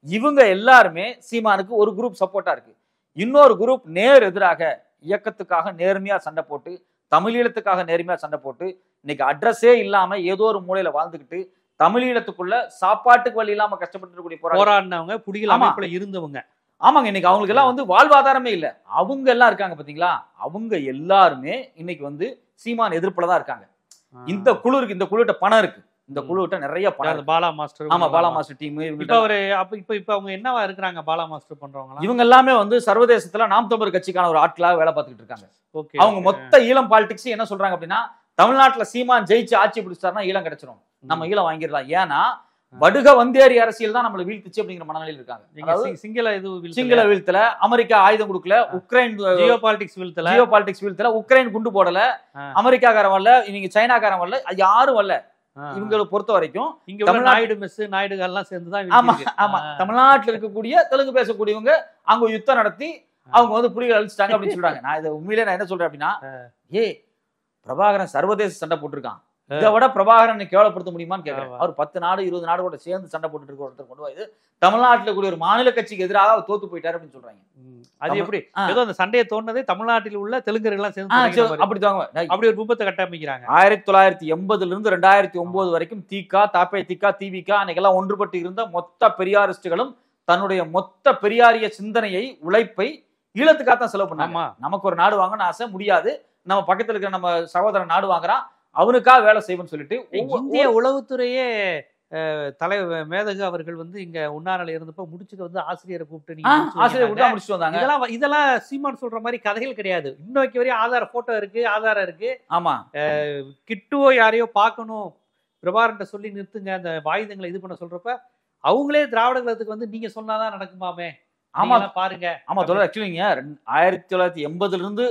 [SPEAKER 2] இவங்க எல்லாருமே சீமானுக்கு ஒரு குரூப் சப்போர்ட்டா இருக்கு. இன்னொரு குரூப் நேர் எதிராக இயக்கத்துக்காக நேர்மையா சண்டை போட்டு, தமிழீழத்துக்காக நேர்மையா சண்டை போட்டு, இன்னைக்கு அட்ரஸே இல்லாம ஏதோ ஒரு மூலையில வாழ்ந்துகிட்டு தமிழீழத்துக்குள்ள சாப்பாட்டுக்கு வழி இல்லாம கஷ்டப்பட்டு
[SPEAKER 1] போராடினவங்க, புலிகள் அமைப்புல இருந்தவங்க.
[SPEAKER 2] ஆமாங்க. இன்னைக்கு அவங்களுக்கு எல்லாம் வாழ்வாதாரமே இல்ல. அவங்க எல்லாம் இருக்காங்க பாத்தீங்களா, அவங்க எல்லாருமே இன்னைக்கு சீமான் எதிர்ப்புலதான் இருக்காங்க. இந்த குழு இருக்கு, இந்த குழுட்ட பணம் இருக்கு, இந்த குழுட்ட நிறைய பணம்.
[SPEAKER 1] பாலா மாஸ்டர்.
[SPEAKER 2] ஆமா, பாலா மாஸ்டர் டீம்.
[SPEAKER 1] இப்ப அவங்க என்னவா இருக்கிறாங்க பாலா மாஸ்டர் பண்றவங்க?
[SPEAKER 2] இவங்க எல்லாமே சர்வதேசத்துல நாம் தமிழர் கட்சிக்கான ஒரு ஆட்களாக வேலை பார்த்துட்டு இருக்காங்க. அவங்க மொத்த ஈழம் பாலிடிக்ஸ் என்ன சொல்றாங்க அப்படின்னா, தமிழ்நாட்டுல சீமான் ஜெயிச்சு ஆட்சி பிடிச்சாருன்னா ஈழம் கிடைச்சிரும், நம்ம ஈழம் வாங்கிடலாம். ஏன்னா வடுக வந்தேரி அரசியல் தான் நம்மள வீழ்த்துச்சு அப்படிங்கிற மனநிலையில் இருக்காங்க. சிங்கள வீழ்த்தல, அமெரிக்கா ஆயுதம் கொடுக்கல, உக்ரைன் ஜியோ பாலிடிக்ஸ் வீழ்த்தல, உக்ரைன் குண்டு போடல, அமெரிக்காக்காரன் வரல, நீங்க சைனாக்காரன் வரல, யாரும் வரல. இவங்களை பொறுத்த வரைக்கும்
[SPEAKER 1] நாயுடுகள்லாம் சேர்ந்துதான்.
[SPEAKER 2] ஆமா, தமிழ்நாட்டில் இருக்கக்கூடிய தெலுங்கு பேசக்கூடியவங்க அங்க யுத்தம் நடத்தி அவங்க புலிகள் அழிச்சிட்டாங்க அப்படின்னு சொல்றாங்க. நான் இதை உண்மையிலே நான் என்ன சொல்றேன் அப்படின்னா, பிரபாகரன் சர்வதேச சண்டை போட்டிருக்கான், இதை விட பிரபாகரன் கேவலப்படுத்த முடியுமான்னு கேட்கிறேன். அவர் 10 நாடு 20 நாடு கூட சேர்ந்து சண்டை போட்டு இருக்க ஒருத்தர் கொண்டு போய் தமிழ்நாட்டில் கூடிய ஒரு மாநில கட்சிக்கு எதிராக அவர் தோத்து போயிட்டாரு அப்படின்னு சொல்றாங்க.
[SPEAKER 1] அது எப்படி ஏதோ அந்த சண்டையை தோணுதே தமிழ்நாட்டில் உள்ள தெலுங்கர்கள் சேர்ந்து அப்படி ஒரு விபத்தை கட்டமைக்கிறாங்க.
[SPEAKER 2] 1980 இருந்து 2009 வரைக்கும் திக, தபேதிக, திவிக அன்னைக்கெல்லாம் ஒன்றுபட்டு இருந்த மொத்த பெரியாரிஸ்டுகளும் தன்னுடைய மொத்த பெரியாரிய சிந்தனையை, உழைப்பை ஈழத்துக்காகத்தான் செலவு பண்ணாங்க. நமக்கு ஒரு நாடு வாங்கன்னு ஆசை, முடியாது, நம்ம பக்கத்துல இருக்கிற நம்ம சகோதரன் நாடு வாங்குறான், அவனுக்காக வேலை செய்வோம்னு சொல்லிட்டு
[SPEAKER 1] இந்திய உளவுத்துறையே தலைவர் மேதகு அவர்கள் இங்க உண்ணாநிலை இருந்தப்ப முடிச்சுக்க ஆசிரியரை கூப்பிட்டு
[SPEAKER 2] ஆசிரியர் கூப்பிட்டு முடிச்சுட்டு வந்தாங்க.
[SPEAKER 1] இதெல்லாம் சீமான் சொல்ற மாதிரி கதைகள் கிடையாது. இன்னைக்கு வரையும் ஆதார போட்டோ இருக்கு, ஆதாரம் இருக்கு.
[SPEAKER 2] ஆமா,
[SPEAKER 1] கிட்டுவோ யாரையோ பார்க்கணும், பிரபாகரன் சொல்லி நிறுத்துங்க அந்த ஆயுதங்களை இது பண்ண சொல்றப்ப அவங்களே திராவிட கழகத்துக்கு நீங்க சொன்னாதான் நடக்குமாமே.
[SPEAKER 2] ஆமா
[SPEAKER 1] பாருங்க.
[SPEAKER 2] ஆமா தொடர். ஆக்சுவலிங்க 1980 இருந்து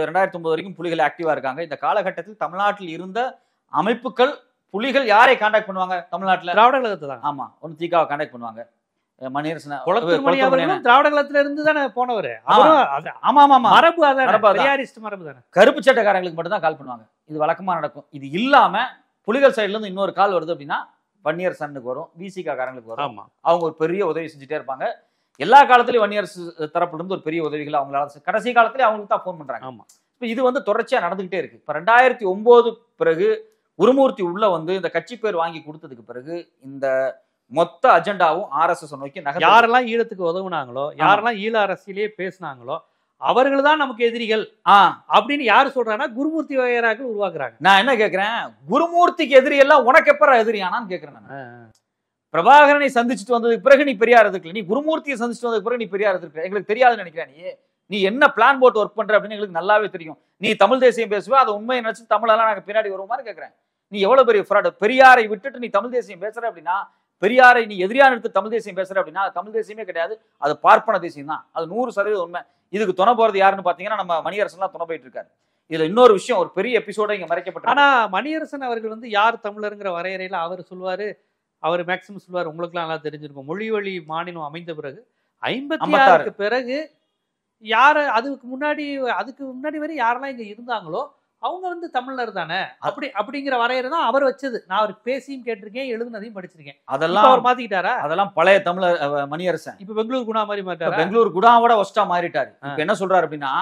[SPEAKER 2] 2009 வரைக்கும் புலிகள் ஆக்டிவா இருக்காங்க. இந்த காலகட்டத்தில் தமிழ்நாட்டில் இருந்த அமைப்புகள், புலிகள் யாரை கான்டாக்ட் பண்ணுவாங்க தமிழ்நாட்டுல? திராவிட கழகத்தை தான். ஆமா, ஒன்னு திகாவை கான்டாக்ட் பண்ணுவாங்க. மணியரசன்
[SPEAKER 1] திராவிட கழகத்துல இருந்து தானே போனவர்.
[SPEAKER 2] ஆமா ஆமா,
[SPEAKER 1] மரபு தானே,
[SPEAKER 2] கருப்பு சட்டக்காரங்களுக்கு மட்டும் தான் கால் பண்ணுவாங்க. இது வழக்கமா நடக்கும். இது இல்லாம புலிகள் சைட்ல இருந்து இன்னொரு கால் வருது அப்படின்னா வன்னியரசனுக்கு வரும், விசிகா காரங்களுக்கு வரும். அவங்க ஒரு பெரிய உதவி செஞ்சுட்டே இருப்பாங்க. எல்லா காலத்திலயும் வன்னியரசு தரப்புல இருந்து ஒரு பெரிய உதவிகள் அவங்களால, கடைசி காலத்துல அவங்களுக்கு தான் போன் பண்றாங்க. ஆமா, இப்ப இது தொடர்ச்சியா நடந்துகிட்டே இருக்கு. இப்ப 2009 பிறகு குருமூர்த்தி உள்ள இந்த கட்சி பேர் வாங்கி கொடுத்ததுக்கு பிறகு இந்த மொத்த அஜெண்டாவும் RSS நோக்கி
[SPEAKER 1] யாரெல்லாம் ஈழத்துக்கு உதவுனாங்களோ, யாரெல்லாம் ஈழ அரசியலே பேசினாங்களோ அவர்கள் தான் நமக்கு எதிரிகள் அப்படின்னு யாரு சொல்றாங்கன்னா குருமூர்த்தி வகையராக்கள் உருவாக்குறாங்க.
[SPEAKER 2] நான் என்ன கேட்கிறேன், குருமூர்த்திக்கு எதிரி எல்லாம் உனக்கு எப்ப எதிரியானான்னு கேட்கிறேன். பிரபாகரனை சந்திச்சுட்டு வந்ததுக்கு பிறகு நீ பெரியார் எதிர்க்கல, நீ குருமூர்த்தியை சந்திச்சுட்டு வந்ததுக்கு பிறகு நீ பெரியார் எதிர்க்கல. எங்களுக்கு தெரியாதுன்னு நினைக்கிறேன். நீ என்ன பிளான் போட்டு ஒர்க் பண்ற அப்படின்னு எங்களுக்கு நல்லாவே தெரியும். நீ தமிழ் தேசியம் பேசுவ, அதை உண்மையை நினைச்சு தமிழெல்லாம் நாங்க பின்னாடி வருவோமான்னு கேட்கிறேன். நீ எவ்வளவு பெரிய ஃப்ராட். பெரியாரை விட்டுட்டு நீ தமிழ் தேசியம் பேசுற அப்படின்னா, பெரியாரை நீ எதிரியா எடுத்து தமிழ் தேசியம் பேசுற அப்படின்னா தமிழ் தேசியமே கிடையாது, அது பார்ப்பன தேசியம் தான். அது 100% உண்மை. இதுக்கு துணை போறது யாருன்னு பாத்தீங்கன்னா நம்ம மணியரசன் துணை போயிட்டு இருக்காரு. இதுல இன்னொரு விஷயம், ஒரு பெரிய எபிசோட இங்க மறைக்கப்பட்ட.
[SPEAKER 1] ஆனா மணியரசன் அவர்கள் யார் தமிழருங்கிற வரையறையில அவர் சொல்லுவாரு, அவர் மேக்சிமம் சொல்லுவார், உங்களுக்கு நல்லா தெரிஞ்சிருக்கும், மொழி வழி மாநிலம் அமைந்த பிறகு 56க்கு பிறகு யாரு அதுக்கு முன்னாடி வரை யாரெல்லாம் இங்க இருந்தாங்களோ அவங்க தமிழர் தானே, அப்படிங்கிற வரையறை தான் அவர் வச்சது. நான் அவர் பேசியும் கேட்டிருக்கேன், எழுதுனதையும் படிச்சிருக்கேன்.
[SPEAKER 2] அதெல்லாம்
[SPEAKER 1] அவர் மாத்திக்கிட்டாரா?
[SPEAKER 2] அதெல்லாம் பழைய தமிழர் மணியரசன்.
[SPEAKER 1] இப்ப பெங்களூர் குணா மாதிரி மாட்டாரு.
[SPEAKER 2] பெங்களூர் குணாவோட ஒஸ்டா மாறிட்டாரு. இப்ப என்ன சொல்றாரு அப்படின்னா,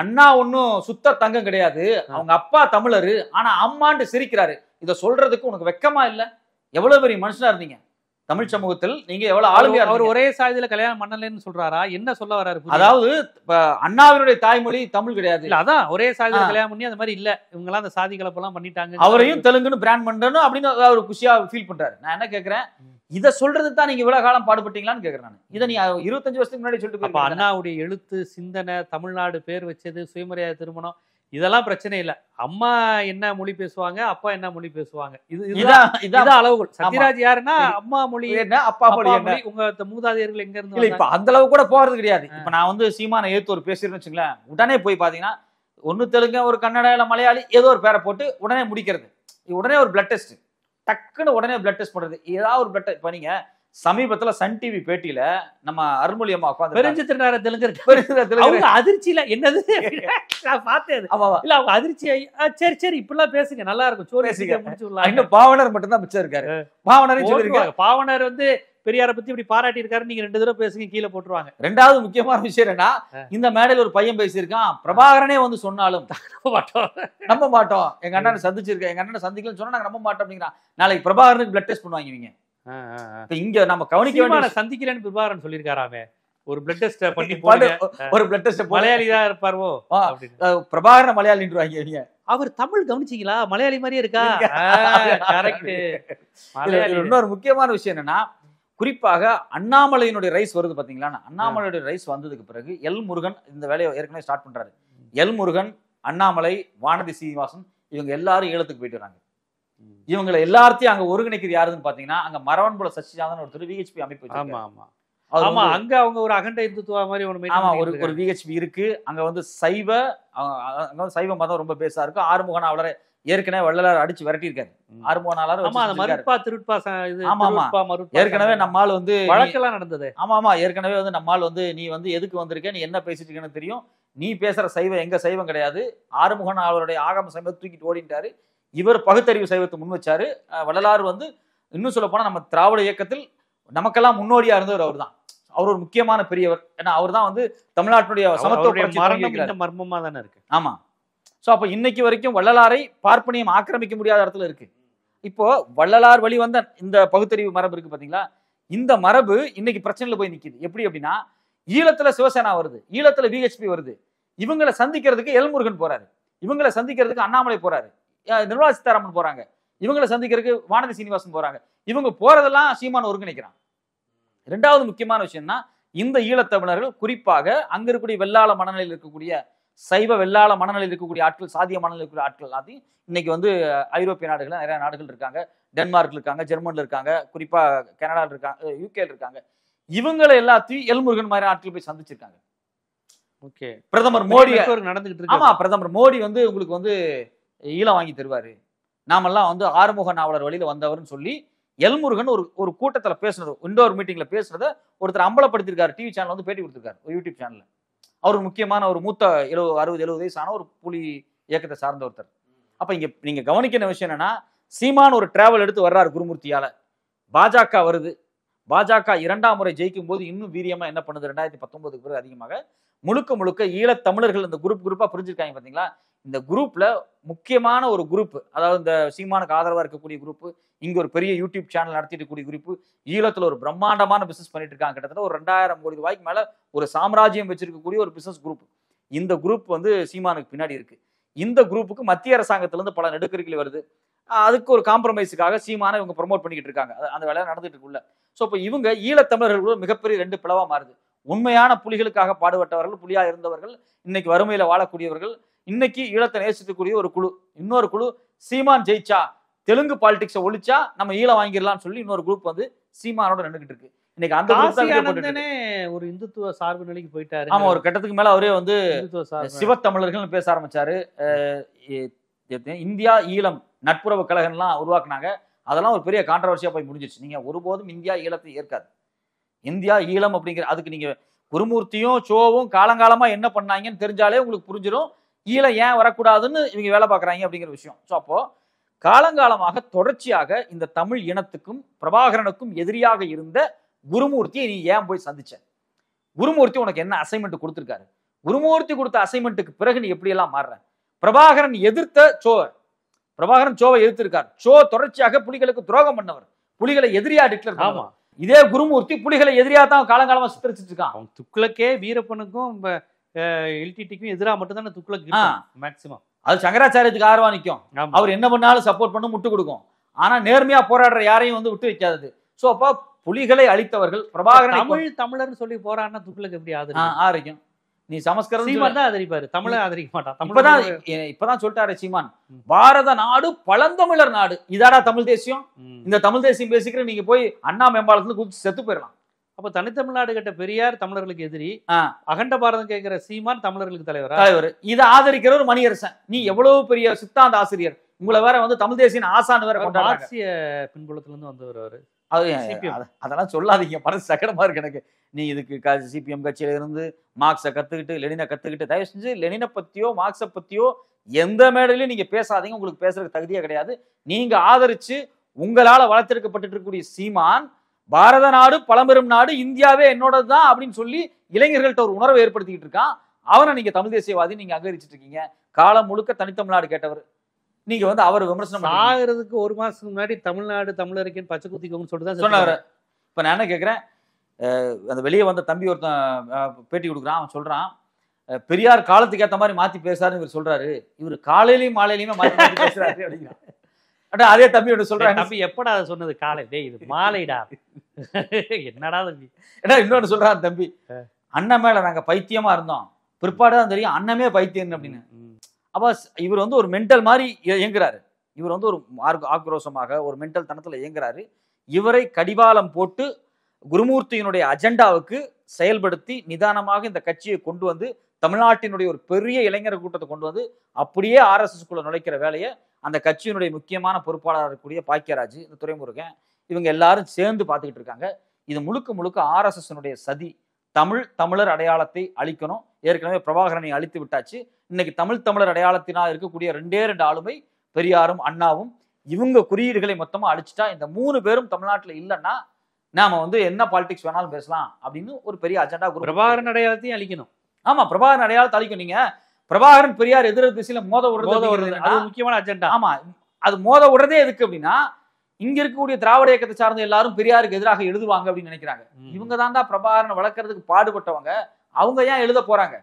[SPEAKER 2] அண்ணா ஒன்னும் சுத்த தங்கம் கிடையாது, அவங்க அப்பா தமிழரு, ஆனா அம்மாண்டு சிரிக்கிறாரு. இத சொல்றதுக்கு உனக்கு வெக்கமா இல்ல? எவ்வளவு பெரிய மனுஷனா இருந்தீங்க தமிழ் சமூகத்தில், நீங்க எவ்வளவு ஆளுமையா.
[SPEAKER 1] அவர் ஒரே சாதியில கல்யாணம் பண்ணலன்னு சொல்றாரா? என்ன சொல்ல வராரு?
[SPEAKER 2] அதாவது அண்ணாவினுடைய தாய்மொழி தமிழ் கிடையாது.
[SPEAKER 1] அதான் ஒரே சாதியில கல்யாணம் பண்ணி அந்த மாதிரி இல்ல, இவங்க எல்லாம் அந்த சாதி கலப்பெல்லாம் பண்ணிட்டாங்க,
[SPEAKER 2] அவரையும் தெலுங்குன்னு பிராண்ட் பண்ணணும் அப்படின்னு அவர் குஷியா ஃபீல் பண்றாரு. நான் என்ன கேட்கிறேன், இதை சொல்றதுக்கு தான் நீங்க இவ்வளவு காலம் பாடுபட்டீங்களான்னு கேட்கிறேன் நான். இதை நீ 25 வருஷத்துக்கு முன்னாடி சொல்லிட்டு
[SPEAKER 1] அண்ணாவுடைய எழுத்து, சிந்தனை, தமிழ்நாடு பேர் வச்சது, சுயமரியாதை திருமணம், இதெல்லாம் பிரச்சனை இல்ல. அம்மா என்ன மொழி பேசுவாங்க, அப்பா என்ன மொழி பேசுவாங்க.
[SPEAKER 2] இதான்
[SPEAKER 1] அளவுகள். சத்யராஜ் யாருன்னா அம்மா மொழி
[SPEAKER 2] என்ன, அப்பா மொழி என்ன.
[SPEAKER 1] உங்க மூதாதையர்கள் எங்க இருந்து
[SPEAKER 2] இல்ல, இப்ப அந்த அளவு கூட போறது கிடையாது. இப்ப நான் வந்து சீமான ஏத்து ஒரு பேசுறேன்னு வச்சுங்களேன், உடனே போய் பாத்தீங்கன்னா ஒன்னு தெலுங்கு, ஒரு கன்னடா, இல்ல மலையாளி, ஏதோ ஒரு பேரை போட்டு உடனே முடிக்கிறது. உடனே ஒரு பிளட் டெஸ்ட், டக்குன்னு உடனே பிளட் டெஸ்ட் பண்றது. ஏதாவது ஒரு பிளட். இப்ப நீங்க சமீபத்துல சன் டிவி பேட்டியில நம்ம அருள்மொழி அம்மா உட்கார்ந்து
[SPEAKER 1] தெலுங்கு அதிர்ச்சியில என்னது நான் பார்த்தேன். இல்ல அவங்க அதிர்ச்சி, சரி சரி இப்படிலாம் பேசுங்க நல்லா இருக்கும், சோறு முடிச்சுடலாம்.
[SPEAKER 2] இன்னும் பாவனர் மட்டும் தான் மிச்சம் இருக்காரு. பாவனரையும் சொல்லிருக்காங்க.
[SPEAKER 1] பாவனர் வந்து பெரியாரை பத்தி இப்படி பாராட்டி இருக்காரு, நீங்க 2 தடவை பேசுங்க கீழே போட்டுருவாங்க.
[SPEAKER 2] ரெண்டாவது முக்கியமான விஷயம் என்னன்னா, இந்த மேடையில் ஒரு பையன் பேசியிருக்கான், பிரபாகரனே வந்து சொன்னாலும் நம்ப மாட்டோம். எங்க அண்ணனை சந்திச்சிருக்கேன், எங்க அண்ணனை சந்திக்கலன்னு சொன்னா நாங்க நம்ப மாட்டோம் அப்படிங்கிறான். நாளைக்கு பிரபாகரனுக்கு பிளட் டெஸ்ட் பண்ணுவாங்க இவங்க. இங்க நம்ம கவனிக்க வேண்டிய,
[SPEAKER 1] சந்திக்கலன்னு பிரபாகரன் சொல்லியிருக்காராமே, ஒரு பிளட் டெஸ்ட் பண்ணி
[SPEAKER 2] ஒரு பிளட் டெஸ்ட்
[SPEAKER 1] மலையாளி தான் இருப்பாரோ,
[SPEAKER 2] பிரபாகரன் மலையாளின்றாங்க இவங்க.
[SPEAKER 1] அவர் தமிழ் கவனிச்சீங்களா, மலையாளி மாதிரியே இருக்கா. கரெக்ட்.
[SPEAKER 2] இன்னொரு முக்கியமான விஷயம் என்னன்னா, குறிப்பாக அண்ணாமலையினுடைய ரைஸ் வருது பாத்தீங்களா. அண்ணாமலையுடைய ரைஸ் வந்ததுக்கு பிறகு எல் முருகன் இந்த வேலையை ஏற்கனவே ஸ்டார்ட் பண்றாரு. எல் முருகன், அண்ணாமலை, வானதி சீனிவாசன் இவங்க எல்லாரும் ஈழத்துக்கு போயிட்டு வராங்க. இவங்களை எல்லாத்தையும் அங்க ஒருங்கிணைக்கிறது யாருன்னு பாத்தீங்கன்னா, அங்க மரவன்புல சச்சிதானன் ஒருத்தர் விஹெச்பி அமைப்பு.
[SPEAKER 1] ஆமா, அங்க அவங்க ஒரு அகண்ட இந்துத்துவ மாதிரி
[SPEAKER 2] ஒரு விஹெச்பி இருக்கு. அங்க வந்து சைவ மதம் ரொம்ப பேசா இருக்கு. ஆறுமுகன் அவரை ஏற்கனவே வள்ளலார் அடிச்சு விரட்டி இருக்காரு. ஆறுமுகனாளர் ஏற்கனவே நம்மால் வந்து
[SPEAKER 1] வழக்கெல்லாம் நடந்தது.
[SPEAKER 2] ஆமா, ஏற்கனவே வந்து நம்மால் வந்து நீ வந்து எதுக்கு வந்திருக்க, நீ என்ன பேசிட்டு இருக்கேன்னு தெரியும், நீ பேசுற சைவம் எங்க சைவம் கிடையாது. ஆறுமுகன் அவருடைய ஆகம சைவத்தை தூக்கிட்டு ஓடிட்டாரு. இவர் பகுத்தறிவு சைவத்தை முன் வச்சாரு. வள்ளலார் வந்து இன்னும் சொல்ல போனா நம்ம திராவிட இயக்கத்தில் நமக்கெல்லாம் முன்னோடியா இருந்தவர் அவர் தான். அவர் ஒரு முக்கியமான பெரியவர். ஏன்னா அவர் தான் வந்து தமிழ்நாட்டுடைய சமத்துவ
[SPEAKER 1] மர்மமா தானே இருக்கு.
[SPEAKER 2] ஆமா. சோ அப்ப இன்னைக்கு வரைக்கும் வள்ளலாரை பார்ப்பனியம் ஆக்கிரமிக்க முடியாத இடத்துல இருக்கு. இப்போ வள்ளலார் வழி வந்த இந்த பகுத்தறிவு மரபு இருக்கு பாத்தீங்களா, இந்த மரபு இன்னைக்கு பிரச்சனையில போய் நிக்குது. எப்படி அப்படின்னா, ஈழத்துல சிவசேனா வருது, ஈழத்துல விஹெச்பி வருது. இவங்களை சந்திக்கிறதுக்கு எல்முருகன் போறாரு, இவங்களை சந்திக்கிறதுக்கு அண்ணாமலை போறாரு, நிர்மலா சீதாராமன் போறாங்க, இவங்களை சந்திக்கிறதுக்கு வானதி சீனிவாசன் போறாங்க. இவங்க போறதெல்லாம் சீமான் ஒருங்கிணைக்கிறான். இரண்டாவது முக்கியமான விஷயம்னா, இந்த ஈழத்தமிழர்கள் குறிப்பாக அங்க இருக்கக்கூடிய வெள்ளாள மனநிலையில் இருக்கக்கூடிய சைவ வெள்ளாள மனநிலையில் இருக்கக்கூடிய ஆட்கள், சாதிய மனநிலையில் இருக்கக்கூடிய ஆட்கள் எல்லாத்தையும் இன்னைக்கு வந்து ஐரோப்பிய நாடுகள் நிறைய நாடுகள் இருக்காங்க, டென்மார்க்ல இருக்காங்க, ஜெர்மன்ல இருக்காங்க, குறிப்பா கனடால இருக்காங்க, யூகேல இருக்காங்க. இவங்களை எல்லாத்தையும் எல்முருகன் மாதிரி ஆட்கள் போய் சந்திச்சிருக்காங்க.
[SPEAKER 1] ஓகே,
[SPEAKER 2] பிரதமர் மோடி
[SPEAKER 1] நடந்துகிட்டு இருக்கு.
[SPEAKER 2] ஆமா, பிரதமர் மோடி வந்து உங்களுக்கு வந்து ஈழம் வாங்கி தருவாரு, நாமெல்லாம் வந்து ஆறுமுக நாவலர் வழியில வந்தவர்னு சொல்லி எல்முருகன் ஒரு கூட்டத்துல பேசுனது, இண்டோர் மீட்டிங்ல பேசுறத ஒருத்தர் அம்பலப்படுத்திருக்காரு. டிவி சேனல் வந்து பேட்டி கொடுத்திருக்காரு, ஒரு யூடியூப் சேனல்ல. அவர் முக்கியமான ஒரு மூத்த 60-70 வயசான ஒரு புலி இயக்கத்தை சார்ந்த ஒருத்தர். அப்ப இங்க நீங்க கவனிக்கிற விஷயம் என்னன்னா, சீமான் ஒரு டிராவல் எடுத்து வர்றாரு குருமூர்த்தியால. பாஜக வருது, பாஜக 2ஆம் முறை ஜெயிக்கும் போது இன்னும் வீரியமா என்ன பண்ணுது, 2019க்கு பிறகு அதிகமாக முழுக்க ஈழத் தமிழர்கள் இந்த குரூப்பா பிரிஞ்சிருக்காங்க பாத்தீங்களா. இந்த குரூப்ல முக்கியமான ஒரு குரூப், அதாவது இந்த சீமானுக்கு ஆதரவா இருக்கக்கூடிய குரூப், இங்க ஒரு பெரிய யூடியூப் சேனல் நடத்திட்டு கூடிய குரூப், ஈழத்துல ஒரு பிரம்மாண்டமான பிசினஸ் பண்ணிட்டு இருக்காங்க. கிட்டத்தட்ட ஒரு 2000 கோடி ரூபாய்க்கு மேல ஒரு சாம்ராஜ்யம் வச்சிருக்கக்கூடிய ஒரு பிசினஸ் குரூப். இந்த குரூப் வந்து சீமானுக்கு பின்னாடி இருக்கு. இந்த குரூப்புக்கு மத்திய அரசாங்கத்துல இருந்து பல நெருக்கடிகள் வருது. அதுக்கு ஒரு காம்ப்ரமைஸுக்காக சீமானை இவங்க ப்ரொமோட் பண்ணிக்கிட்டு இருக்காங்க. அந்த வேலை நடந்துட்டு இருக்குள்ள. ஸோ இப்போ இவங்க ஈழத்தமிழர்கள் மிகப்பெரிய 2 பிளவா மாறுது. உண்மையான புலிகளுக்காக பாடுபட்டவர்கள், புலியா இருந்தவர்கள், இன்னைக்கு வறுமையில வாழக்கூடியவர்கள், இன்னைக்கு ஈழத்தை நேசிக்கக்கூடிய ஒரு குழு. இன்னொரு குழு சீமான் ஜெயிச்சா, தெலுங்கு பாலிடிக்ஸை ஒழிச்சா நம்ம ஈழம் வாங்கிடலாம்னு சொல்லி இன்னொரு குரூப் வந்து சீமானோட நின்றுகிட்டு இருக்கு. இன்னைக்கு அந்த
[SPEAKER 1] ஒரு இந்துத்துவ சார்பு நிலைக்கு போயிட்டாரு.
[SPEAKER 2] ஆமா, ஒரு கட்டத்துக்கு மேல அவரே வந்து சிவத்தமிழர்கள் பேச ஆரம்பிச்சாரு. இந்தியா ஈழம் நட்புறவு கழகம்லாம் உருவாக்குனாங்க. அதெல்லாம் ஒரு பெரிய கான்ட்ரவர்சியா போய் முடிஞ்சிருச்சு. நீங்க ஒருபோதும் இந்தியா ஈழத்தை ஏற்காது. இந்தியா ஈழம் அப்படிங்கிற அதுக்கு நீங்க குருமூர்த்தியும் சோவும் காலங்காலமா என்ன பண்ணாங்கன்னு தெரிஞ்சாலே உங்களுக்கு புரிஞ்சிடும் ஈழம் ஏன் வரக்கூடாதுன்னு இவங்க வேலை பார்க்குறாங்க அப்படிங்கிற விஷயம். ஸோ அப்போ காலங்காலமாக தொடர்ச்சியாக இந்த தமிழ் இனத்துக்கும் பிரபாகரனுக்கும் எதிரியாக இருந்த குருமூர்த்தியை நீ ஏன் போய் சந்திச்ச? குருமூர்த்தி உனக்கு என்ன அசைன்மெண்ட் கொடுத்துருக்காரு? குருமூர்த்தி கொடுத்த அசைன்மெண்ட்டுக்கு பிறகு நீ எப்படி எல்லாம் மாறுற? பிரபாகரன் எதிர்த்த பிரபாகரன் சோவை எதிர்த்திருக்கார். சோ தொடர்ச்சியாக புலிகளுக்கு துரோகம் பண்ணவர், புலிகளை எதிரியா டிக்ளேர் பண்ணுவான். இதே குருமூர்த்தி புலிகளை எதிரியா தான் காலங்காலமா சித்தரிச்சிட்டு இருக்கான்.
[SPEAKER 1] துக்ளக்கே வீரப்பனுக்கும் எல்டிடிக்கும் எதிராக மட்டும் தானே துக்ளக் மேக்சிமம்.
[SPEAKER 2] அது சங்கராச்சாரியத்துக்கு ஆர்வம் நிற்கும். அவர் என்ன பண்ணாலும் சப்போர்ட் பண்ண முட்டு கொடுக்கும். ஆனா நேர்மையா போராடுற யாரையும் வந்து விட்டு வைக்காதது. சோ அப்ப புலிகளை அழித்தவர்கள் பிரபாகரன்
[SPEAKER 1] தமிழர்னு சொல்லி போராடினா துக்ளக் எப்படி ஆதரிக்கும்?
[SPEAKER 2] நீ சமஸ்கிருதம்
[SPEAKER 1] சீமான் தான் ஆதரிப்பாரு, தமிழை ஆதரிக்க மாட்டான்.
[SPEAKER 2] இப்பதான் இப்பதான் சொல்லிட்டாரு சீமான், பாரத நாடு பழந்தமிழர் நாடு, இதாடா தமிழ் தேசியம். இந்த தமிழ் தேசியம் பேசிக்கிற நீங்க போய் அண்ணா மேம்பாலத்துல குதிச்சு செத்து போயிடலாம்.
[SPEAKER 1] அப்ப தனித்தமிழ்நாடு கேட்ட பெரியார் தமிழர்களுக்கு எதிரி, அகண்ட பாரதம் கேட்கிற சீமான் தமிழர்களுக்கு தலைவர்.
[SPEAKER 2] இதை ஆதரிக்கிற ஒரு மணியரசன், நீ எவ்வளவு பெரிய சித்தாந்த ஆசிரியர், உங்களை வேற வந்து தமிழ் தேசிய ஆசான் வேற
[SPEAKER 1] மார்க்சிய பின்புலத்துல இருந்து வந்தவர் அவரு.
[SPEAKER 2] அதெல்லாம் சொல்லாதீங்க, மனசு சக்கரமா இருக்கு எனக்கு. நீ இதுக்கு சிபிஎம் கட்சியில இருந்து மார்க்ஸை கத்துக்கிட்டு லெனினை கத்துக்கிட்டு, தயவு செஞ்சு லெனினை பத்தியோ மார்க்ஸை பத்தியோ எந்த மேடையிலையும் நீங்க பேசாதீங்க, உங்களுக்கு பேசுறதுக்கு தகுதியே கிடையாது. நீங்க ஆதரிச்சு உங்களால வளர்த்தெடுக்கப்பட்டு இருக்கக்கூடிய சீமான் பாரத நாடு பழம்பெரும் நாடு, இந்தியாவே என்னோடதுதான் அப்படின்னு சொல்லி இளைஞர்கள்ட்ட ஒரு உணர்வை ஏற்படுத்திக்கிட்டு இருக்கான். அவனை நீங்க தமிழ் தேசியவாதி நீங்க அங்கீகரிச்சிட்டு இருக்கீங்க. காலம் முழுக்க தனித்தமிழ்நாடு கேட்டவர் நீங்க வந்து அவர் விமர்சனம்
[SPEAKER 1] ஆகிறதுக்கு ஒரு மாசத்துக்கு முன்னாடி தமிழ்நாடு தமிழருக்குன்னு பச்சை குத்திக்கோன்னு சொல்லிட்டு தான்
[SPEAKER 2] சொன்னாரு. இப்ப நான் என்ன கேட்கிறேன், அந்த வெளியே வந்த தம்பி ஒருத்தன் பேட்டி கொடுக்குறான், அவன் சொல்றான் பெரியார் காலத்துக்கு ஏற்ற மாதிரி மாத்தி பேசுறாருன்னு இவர் சொல்றாரு, இவர் காலையிலயும் மாலையிலயுமே மாத்தி பேசுறாரு அப்படிங்கிறான். அதே தம்பி ஒன்று சொல்றாங்க,
[SPEAKER 1] தம்பி எப்படா அதை சொன்னது, காலை டே இது மாலைடா என்னடா தம்பி.
[SPEAKER 2] ஏன்னா இன்னொன்னு சொல்றான் தம்பி, அண்ணன் மேல நாங்க பைத்தியமா இருந்தோம், பிற்பாடுதான் தெரியும் அண்ணமே பைத்தியம் அப்படின்னு. அப்ப இவர் வந்து ஒரு மென்டல் மாதிரி இயங்குறாரு, இவர் வந்து ஒரு ஆக்ரோஷமாக ஒரு மென்டல் தனத்துல இயங்குறாரு. இவரை கடிவாளம் போட்டு குருமூர்த்தியினுடைய அஜெண்டாவுக்கு செயல்படுத்தி நிதானமாக இந்த கட்சியை கொண்டு வந்து தமிழ்நாட்டினுடைய ஒரு பெரிய இளைஞர் கூட்டத்தை கொண்டு வந்து அப்படியே ஆர்எஸ்எஸ் குள்ள நுழைக்கிற வேலையை அந்த கட்சியினுடைய முக்கியமான பொறுப்பாளர் இருக்கக்கூடிய பாக்கியராஜ், இந்த துரைமுருகன், இவங்க எல்லாரும் சேர்ந்து பார்த்துக்கிட்டு இருக்காங்க. இது முழுக்க முழுக்க ஆர்எஸ்எஸ்னுடைய சதி. தமிழர் அடையாளத்தை அழிக்கணும். ஏற்கனவே பிரபாகரனை அழித்து விட்டாச்சு. இன்னைக்கு தமிழர் அடையாளத்தினால் இருக்கக்கூடிய 2 ஆளுமை பெரியாரும் அண்ணாவும், இவங்க குறியீடுகளை மொத்தமா அழிச்சிட்டா இந்த 3 பேரும் தமிழ்நாட்டுல இல்லைன்னா நாம வந்து என்ன பாலிடிக்ஸ் வேணாலும் பேசலாம் அப்படின்னு ஒரு பெரிய அஜெண்டா.
[SPEAKER 1] பிரபாகரன் அடையாளத்தையும் அழிக்கணும்.
[SPEAKER 2] ஆமா, பிரபாகரன் அடையாளத்தை அழிக்கும். நீங்க பிரபாகரன் பெரியார் எதிர் திசையில மோத விடுறது
[SPEAKER 1] அது முக்கியமான அஜெண்டா.
[SPEAKER 2] ஆமா, அது மோத விடுறதே எதுக்கு அப்படின்னா, இங்க இருக்கக்கூடிய திராவிட இயக்கத்தை சார்ந்த எல்லாரும் பெரியாருக்கு எதிராக எழுதுவாங்க அப்படின்னு நினைக்கிறாங்க. இவங்க தான்டா பிரபாகரனை வளர்க்கறதுக்கு பாடுபட்டவங்க, அவங்க ஏன் எழுத போறாங்க?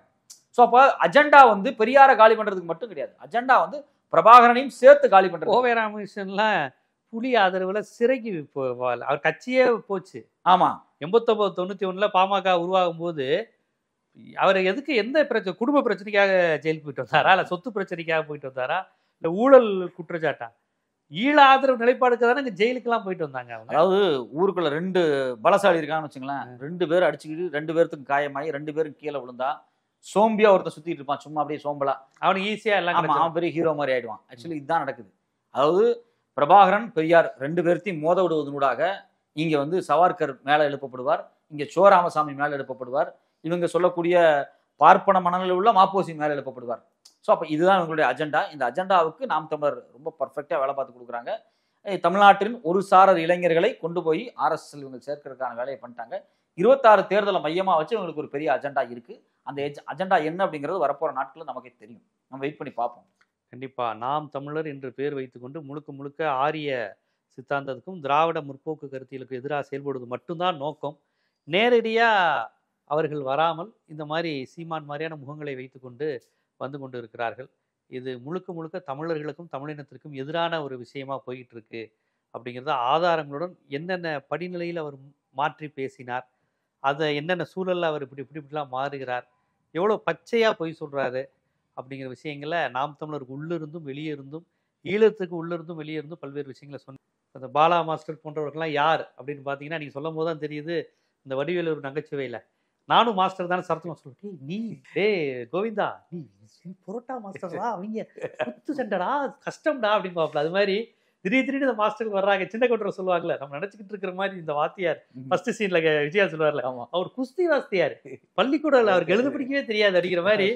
[SPEAKER 2] சோ அப்ப அஜெண்டா வந்து பெரியார காலி பண்றதுக்கு மட்டும் கிடையாது, அஜெண்டா வந்து பிரபாகரனையும் சேர்த்து காலி பண்றது.
[SPEAKER 1] கோவை ராமகிருஷ்ணன்லாம் புலி ஆதரவுல சிறைக்கு அவர் கட்சியே போச்சு.
[SPEAKER 2] ஆமா,
[SPEAKER 1] 89-91 பாமக உருவாகும் போது அவர் எதுக்கு, எந்த பிரச்சனை, குடும்ப பிரச்சனைக்காக ஜெயிலுக்கு போயிட்டு வந்தாரா, இல்ல சொத்து பிரச்சனைக்காக போயிட்டு வந்தாரா, இல்ல ஊழல் குற்றச்சாட்டா? ஈழ ஆதரவு நிலைப்பாடுக்கு தானே ஜெயிலுக்கு எல்லாம் போயிட்டு வந்தாங்க.
[SPEAKER 2] அதாவது ஊருக்குள்ள 2 பலசாலி இருக்கான்னு வச்சுங்களேன், 2 பேர் அடிச்சுக்கிட்டு 2 பேருக்கு காயமாயி 2 பேரும் கீழே விழுந்தா சோம்பியா ஒருத்தர் சுத்திட்டு இருப்பான், சும்மா அப்படியே சோம்பலா, அவனுக்கு ஈஸியா எல்லாம் அவன் பெரிய ஹீரோ மாதிரி ஆயிடுவான். ஆக்சுவலி இதுதான் நடக்குது. அதாவது பிரபாகரன் பெரியார் 2 பேர்த்தையும் மோத விடுவதனூடாக இங்க வந்து சவார்கர் மேல எழுப்பப்படுவார், இங்க சோ ராமசாமி மேல எழுப்பப்படுவார், இவங்க சொல்லக்கூடிய பார்ப்பன மனநிலை உள்ள மாப்போசி மேல எழுப்பப்படுவார். ஸோ அப்போ இதுதான் இவங்களுடைய அஜெண்டா. இந்த அஜெண்டாவுக்கு நாம் தமிழர் ரொம்ப பர்ஃபெக்டாக வேலை பார்த்து கொடுக்குறாங்க. தமிழ்நாட்டின் ஒரு சாரர் இளைஞர்களை கொண்டு போய் ஆர்எஸ்எஸ் இவங்க சேர்க்கறதுக்கான வேலையை பண்ணிட்டாங்க. 26 தேர்தலை மையமாக வச்சு இவங்களுக்கு ஒரு பெரிய அஜெண்டா இருக்கு. அந்த அஜெண்டா என்ன அப்படிங்கிறது வரப்போற நாட்களில் நமக்கே தெரியும். நம்ம வெயிட் பண்ணி பார்ப்போம்.
[SPEAKER 1] கண்டிப்பா நாம் தமிழர் என்று பேர் வைத்துக்கொண்டு முழுக்க முழுக்க ஆரிய சித்தாந்தத்துக்கும் திராவிட முற்போக்கு கருத்தியலுக்கு எதிராக செயல்படுவது மட்டும்தான் நோக்கம். நேரடியா அவர்கள் வராமல் இந்த மாதிரி சீமான் மாதிரியான முகங்களை வைத்துக்கொண்டு வந்து கொண்டு இருக்கிறார்கள். இது முழுக்க முழுக்க தமிழர்களுக்கும் தமிழினத்திற்கும் எதிரான ஒரு விஷயமா போயிட்டு இருக்கு அப்படிங்கிறத ஆதாரங்களுடன் என்னென்ன படிநிலையில் அவர் மாற்றி பேசினார், அதை என்னென்ன சூழலில் அவர் இப்படிலாம் மாறுகிறார், எவ்வளோ பச்சையாக பொய் சொல்கிறாரு அப்படிங்கிற விஷயங்களை நாம் தமிழருக்கு உள்ளிருந்தும் வெளியே இருந்தும், ஈழத்துக்கு உள்ளிருந்தும் வெளியே இருந்தும் பல்வேறு விஷயங்களை சொன்ன அந்த பாலா மாஸ்டர் போன்றவர்கள்லாம் யார் அப்படின்னு பார்த்தீங்கன்னா, நீங்கள் சொல்லும் போது தான் தெரியுது. இந்த வடிவேலு ஒரு நகைச்சுவையில் நானும் மாஸ்டர் தானே சரத்தமாக சொல்லிட்டு, நீ கோவிந்தா நீ புரோட்டா மாஸ்டர்டா, அவங்க குத்து சண்டைடா கஷ்டம்டா அப்படின்னு பார்ப்பல. அது மாதிரி திடீர்னு இந்த மாஸ்டருக்கு வர்றாங்க. சின்ன கவுண்டர் சொல்லுவாங்கல்ல, நம்ம நினைச்சுக்கிட்டு இருக்கிற மாதிரி இந்த வாத்தியார் ஃபர்ஸ்ட் சீன்ல விஜயா சொல்லுவார்ல, அவர் குஸ்தி வாஸ்தியார், பள்ளிக்கூடல அவருக்கு எழுத பிடிக்கவே தெரியாது அடிக்கிற மாதிரி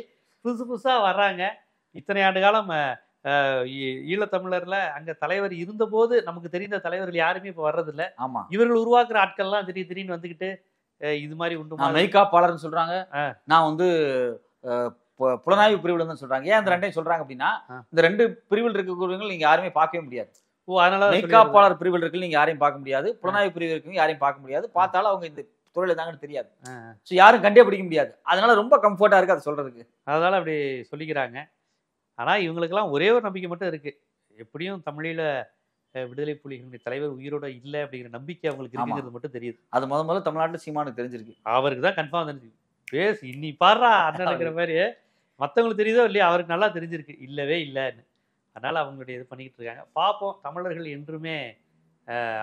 [SPEAKER 1] புதுசா வர்றாங்க. இத்தனை ஆண்டு காலம் ஈழத்தமிழர்ல அங்க தலைவர் இருந்த போது நமக்கு தெரிந்த தலைவர்கள் யாருமே இப்ப வர்றதில்லை.
[SPEAKER 2] ஆமா,
[SPEAKER 1] இவர்கள் உருவாக்குற ஆட்கள்லாம் திடீர்னு வந்துகிட்டு இது மாதிரி உண்டு.
[SPEAKER 2] மெய்காப்பாளர்னு சொல்றாங்க, நான் வந்து புலனாய்வு பிரிவுல தான் சொல்றாங்க. ஏன் இந்த 2ஐயும் சொல்றாங்க அப்படின்னா, இந்த 2 பிரிவில் இருக்கக்கூடியவங்க நீங்க யாருமே பார்க்கவே முடியாது. அதனால மெய்காப்பாளர் பிரிவில் இருக்கு நீங்க யாரையும் பார்க்க முடியாது, புலனாய்வு பிரிவு இருக்கு யாரையும் பார்க்க முடியாது. பார்த்தாலும் அவங்க இந்த தொழில தாங்கன்னு தெரியாது. ஸோ யாரும் கண்டே பிடிக்க முடியாது. அதனால ரொம்ப கம்ஃபர்ட்டா இருக்கு அதை சொல்றதுக்கு. அதனால அப்படி சொல்லிக்கிறாங்க. ஆனா இவங்களுக்கெல்லாம் ஒரே ஒரு நம்பிக்கை மட்டும் இருக்கு, எப்படியும் தமிழில விடுதலை புலிகளுடைய தலைவர் உயிரோட இல்லை அப்படிங்கிற நம்பிக்கை அவங்களுக்கு இருக்கிறது மட்டும் தெரியுது. அது முதல்ல தமிழ்நாட்டில் சீமானுக்கு தெரிஞ்சிருக்கு, அவருக்கு தான் கன்ஃபார்ம் தெரிஞ்சிருக்கு.
[SPEAKER 1] பேசு இன்னி பாடுறா அண்ணனுங்கிற மாதிரி. மற்றவங்களுக்கு தெரியுதோ இல்லையா, அவருக்கு நல்லா தெரிஞ்சிருக்கு இல்லவே இல்லைன்னு. அதனால அவங்களுடைய இது பண்ணிக்கிட்டு இருக்காங்க. பார்ப்போம். தமிழர்கள் என்றுமே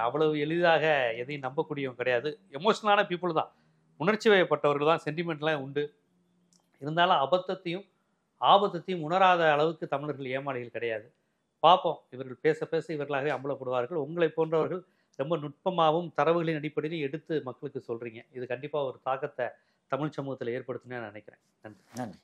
[SPEAKER 1] அவ்வளவு எளிதாக எதையும் நம்பக்கூடியவங்க கிடையாது. எமோஷனலான பீப்புள் தான், உணர்ச்சி வயப்பட்டவர்கள் தான், சென்டிமெண்ட்லாம் உண்டு. இருந்தாலும் அபத்தத்தையும் ஆபத்தத்தையும் உணராத அளவுக்கு தமிழர்கள் ஏமாளிகள் கிடையாது. பார்ப்போம். இவர்கள் பேச பேச இவர்களாகவே அம்பலப்படுவார்கள். உங்களை போன்றவர்கள் ரொம்ப நுட்பமாகவும் தரவுகளின் அடிப்படையிலும் எடுத்து மக்களுக்கு சொல்றீங்க. இது கண்டிப்பாக ஒரு தாக்கத்தை தமிழ் சமூகத்தில் ஏற்படுத்துன்னு நான் நினைக்கிறேன். நன்றி.
[SPEAKER 2] நன்றி.